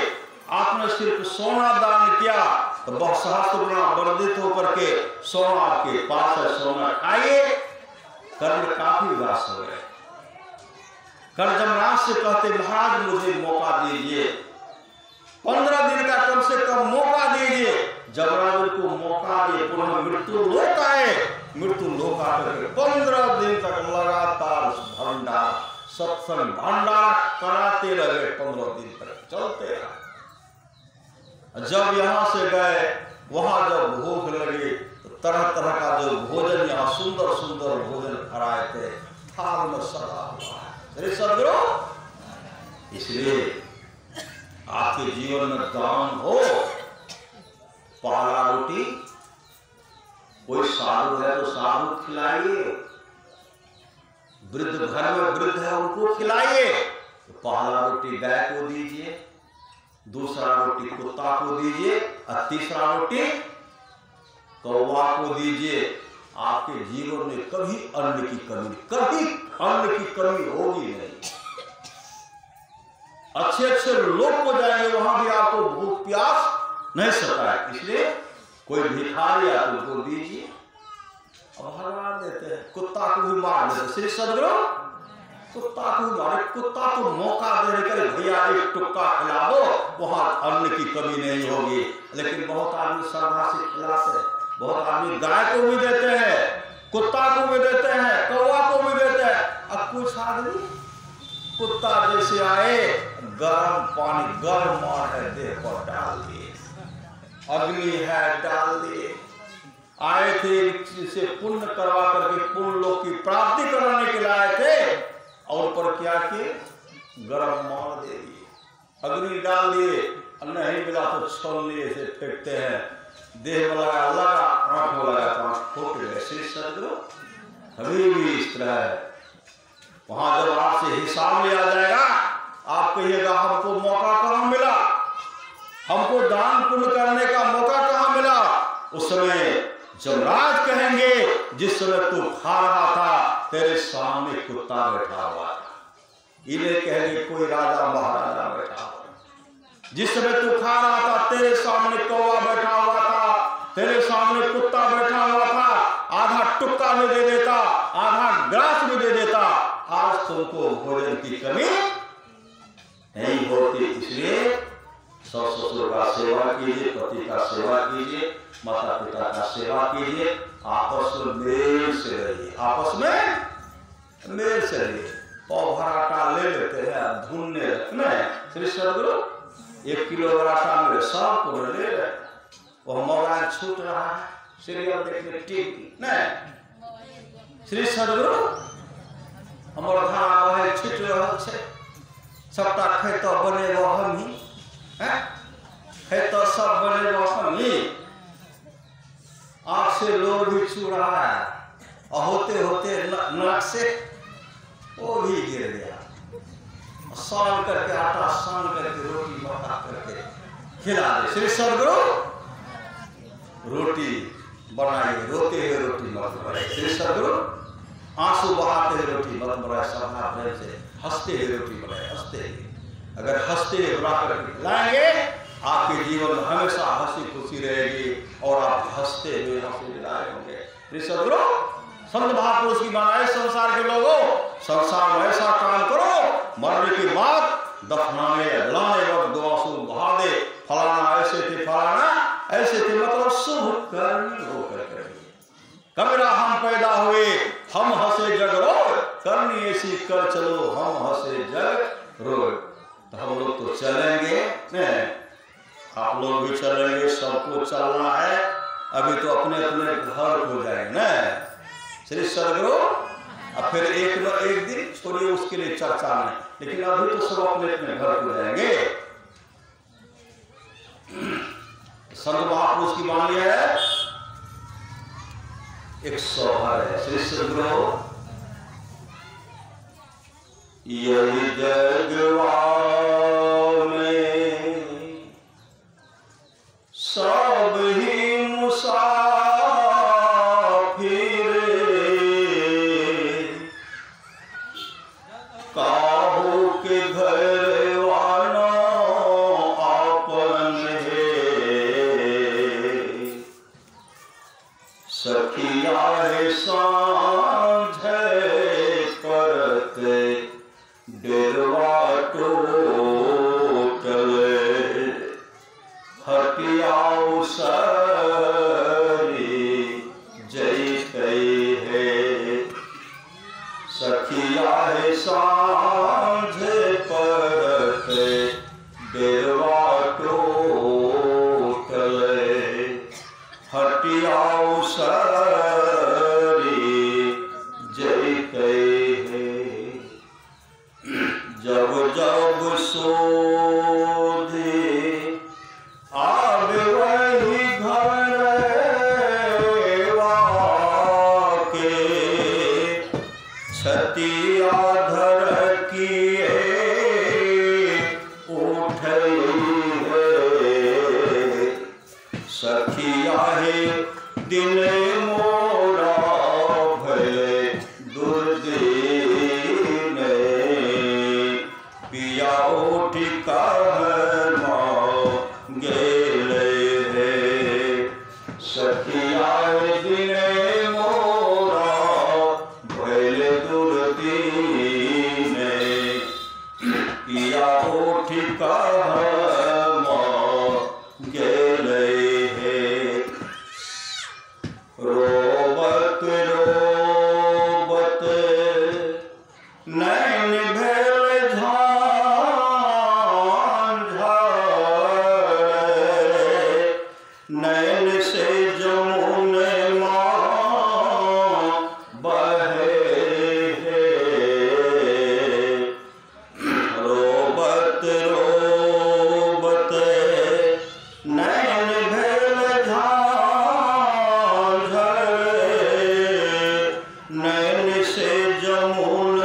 A: आपने सिर्फ सोना दान किया। तो बहुत सहस्त्र गुना वर्धित होकर के सोना आपके पास है, सोना खाइए कर्ण काफी उदास हो गए। कर्ण जमराज से कहते महाराज मुझे मौका दीजिए, 15 दिन का कम से कम मौका दीजिए। जमराज उनको मौका दिए, पुनः मृत्यु लोक आए। मृत्यु लोक आकर 15 दिन तक लगातार भंडार सत्संग भंडार कराते रहे। 15 दिन तक चलते रहे। जब यहां से गए वहां जब भूख लगी तो तरह तरह का जो भोजन, यहाँ सुंदर सुंदर भोजन कराए थे, थाल में सड़ा हुआ है। अरे सदगुरु, इसलिए आपके जीवन में दान हो, पहला रोटी, कोई साधु है तो साधु खिलाइए, वृद्ध घर में वृद्ध है उनको खिलाइए। तो पहला रोटी गाय को दीजिए, दूसरा रोटी कुत्ता को दीजिए और तीसरा रोटी कौवा को दीजिए। आपके जीवन में कभी अन्न की कमी होगी नहीं। अच्छे अच्छे लोग को जाएंगे, वहां भी आपको भूख प्यास नहीं सताए। इसलिए कोई भिखारी या तो उनको दीजिए। अब भगवान देते हैं, कुत्ता को भी मार देते। श्री सदगुरु, कुत्ता को मारे, कुत्ता को मौका देने कर भैया एक टुक्का खिला दो, वहां अन्न की कमी नहीं होगी। लेकिन बहुत आदमी श्रद्धा से खिलाते हैं, बहुत आदमी गाय को भी देते हैं, कुत्ता को भी देते हैं, कौवा को भी देते हैं। अब कुछ आदमी कुत्ता जैसे आए, गर्म पानी गर्म है देह पर डाल दिए, अग्नि है डाल दिए। आए थे से पुण्य करवा करके पुण्य लोग की प्राप्ति कराने के लिए आए थे, और पर क्या किए, गर्म मार दे दिए, अग्नि डाल दिए। नहीं मिला तो छोलने से फेंकते हैं, देह में लगा आंख में लगा तो आंख फूट गए। श्री सदगुरु, अभी भी इस तरह है। वहां जब आपसे हिसाब लिया जाएगा, आप कहिएगा हमको मौका कहां मिला, हमको दान पुण्य करने का मौका कहां मिला। उस समय जमराज कहेंगे जिस समय तू खा रहा था तेरे सामने कुत्ता बैठा हुआ था। इन्हें कहेंगे कोई राजा महाराजा बैठा हुआ। जिस समय तू खा रहा था तेरे सामने कौवा बैठा हुआ था, तेरे सामने कुत्ता बैठा हुआ था। आधा टुक्का में दे देता, आधा ग्रास में दे देता। आज तुमको भोजन की कमी नहीं होती। इसलिए सास ससुर का सेवा कीजिए, पति का सेवा कीजिए, माता पिता का सेवा कीजिए, आपस में मेल से रहिए, आपस में मेल से रहिए। पाव भर आटा ले लेते हैं, धुनने रखना है। श्री सदगुरु, 1 किलो आटा मेरे सब को ले रहे, वह मोबाइल छूट रहा है, सीरियल देखने टीवी नहीं। श्री सदगुरु, हमर घर है छूट रहा है, सबटा खेत बने हम ही खेत सब बने हम ही। आंख से लोग भी छू रहा है, और होते होते नाक से वो भी गिर गया। सान करके आटा सान करके रोटी मोटा करके खिला दे। श्री सदगुरु, रोटी बनाइए, रोते हुए रोटी मत बनाइए। श्री सदगुरु, आंसू बहाते हुए रोटी मत बनाए, सभा प्रेम से हंसते हुए रोटी बनाए, हंसते हुए। अगर हंसते हुए बना करके खिलाएंगे, आपके जीवन में हमेशा हंसी खुशी रहेगी और आप हंसते हुए हंसी दिलाए होंगे। श्री सदगुरु, संत महापुरुष की बनाए संसार के लोगों, संसार में ऐसा काम करो, मरने के बाद दफनाने जलाने वक्त 2 आंसू बहा दे, फलाना ऐसे थे, फलाना ऐसे थे, मतलब शुभ कर्म होकर कबीरा हम पैदा हुए, हम हंसे जग रोज, करनी ऐसी कर चलो, हम हंसे जग रोज। तो हम लोग तो चलेंगे नहीं, आप लोग भी चलेंगे, सबको चलना है। अभी तो अपने अपने घर हो जाएंगे ना। श्री सदगुरु, अब फिर एक दिन छोड़िए उसके लिए चर्चा नहीं, लेकिन अभी तो सब अपने अपने घर हो जाएंगे। संत महापुरुष की वाणी है, एक सोहर है। श्री सदगुरु, यही जगवा में सब ही मुसाफिर, काहू के घर वालों आपन है, सखिया है सांझ डेरवा टोटले हटियाओ सरी जैते है सखिया है सांझ परते डेरवा टोटले हटियाओ सरी जैते है जब जब सोधे आवे वही घर के छतिया धर किए उठे सखिया है दिन मोरा भले दुर्दीन पिया उठ कहना गेले रे सखिया दिन मोरा भले दुर्दीन पिया उठ कहना गेले हे रोबत रोबत नैन भेल नैन से जमुन बहे रोबत रोबत नैन भेल नैन से जमुन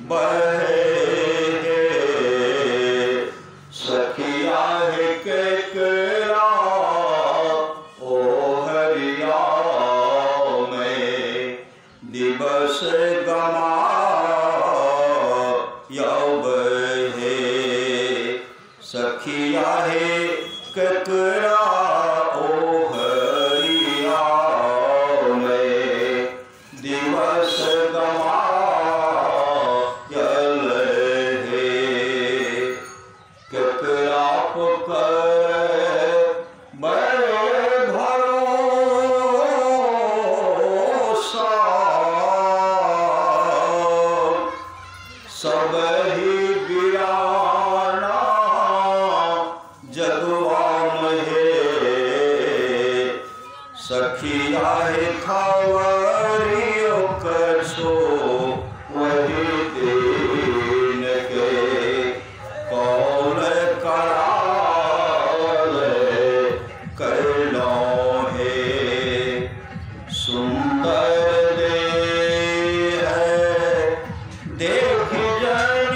A: बहे सखिया है केकरा ओ हरिया में दिवस गमा यौबहे सखिया है केकरा ओ हरिया में दिवस गमा केकरा पुकार बड़े भरोसा सब ही बिराना जगवा महे सखिया है खबरियो कछो वही दिन के कौन कराल करलो है सुंदर दे है देख जन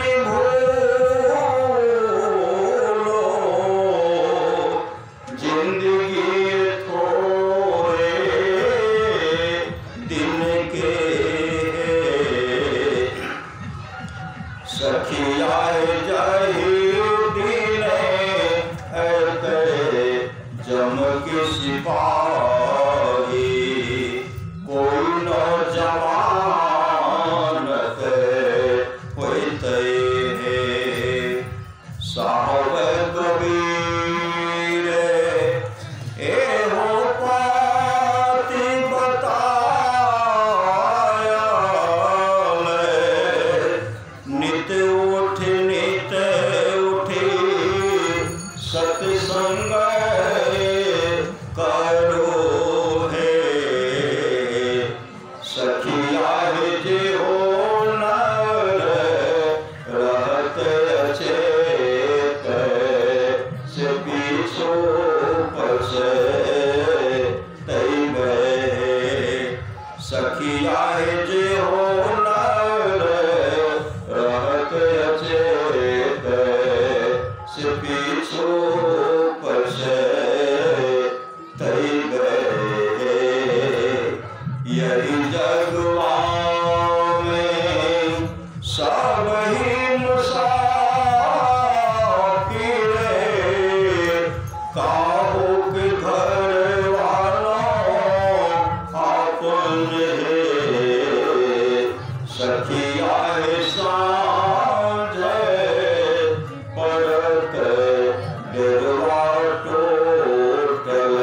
A: सखिया सांझे पड़त डेरवा टोटल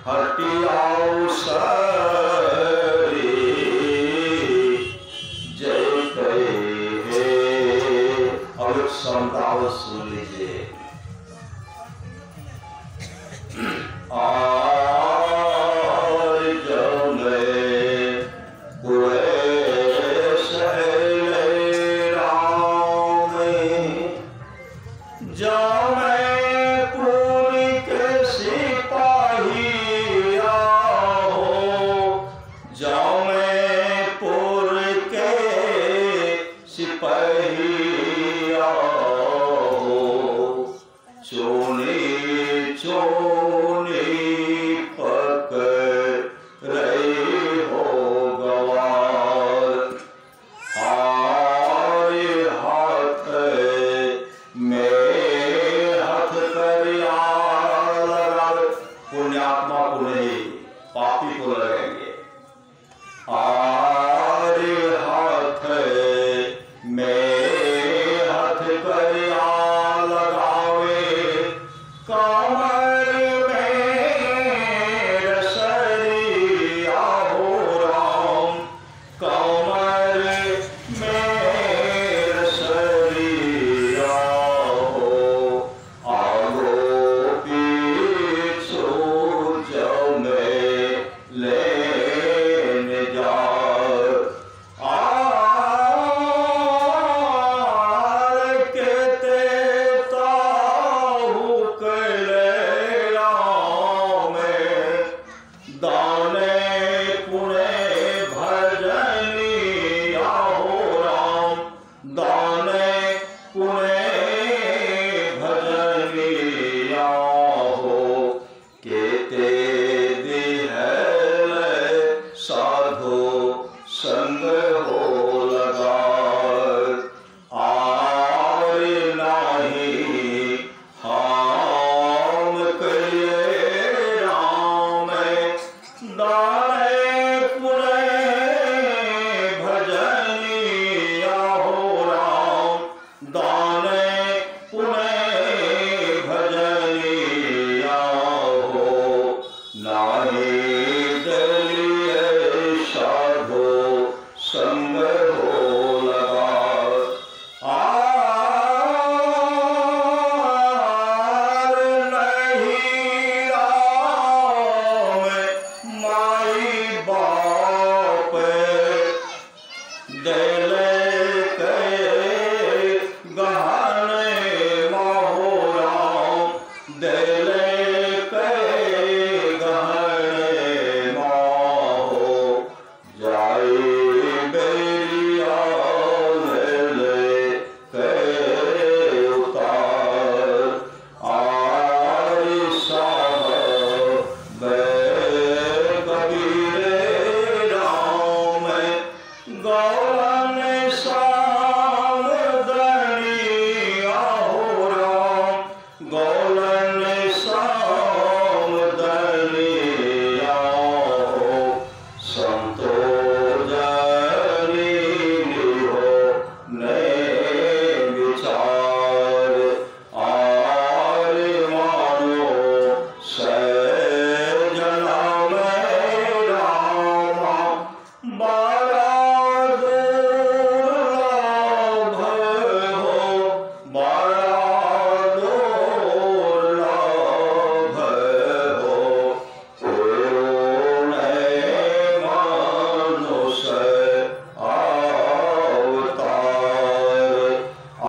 A: हटियाऊ सरी जय कहे। अब एक समताव सुन लीजिए।
B: गौरन सा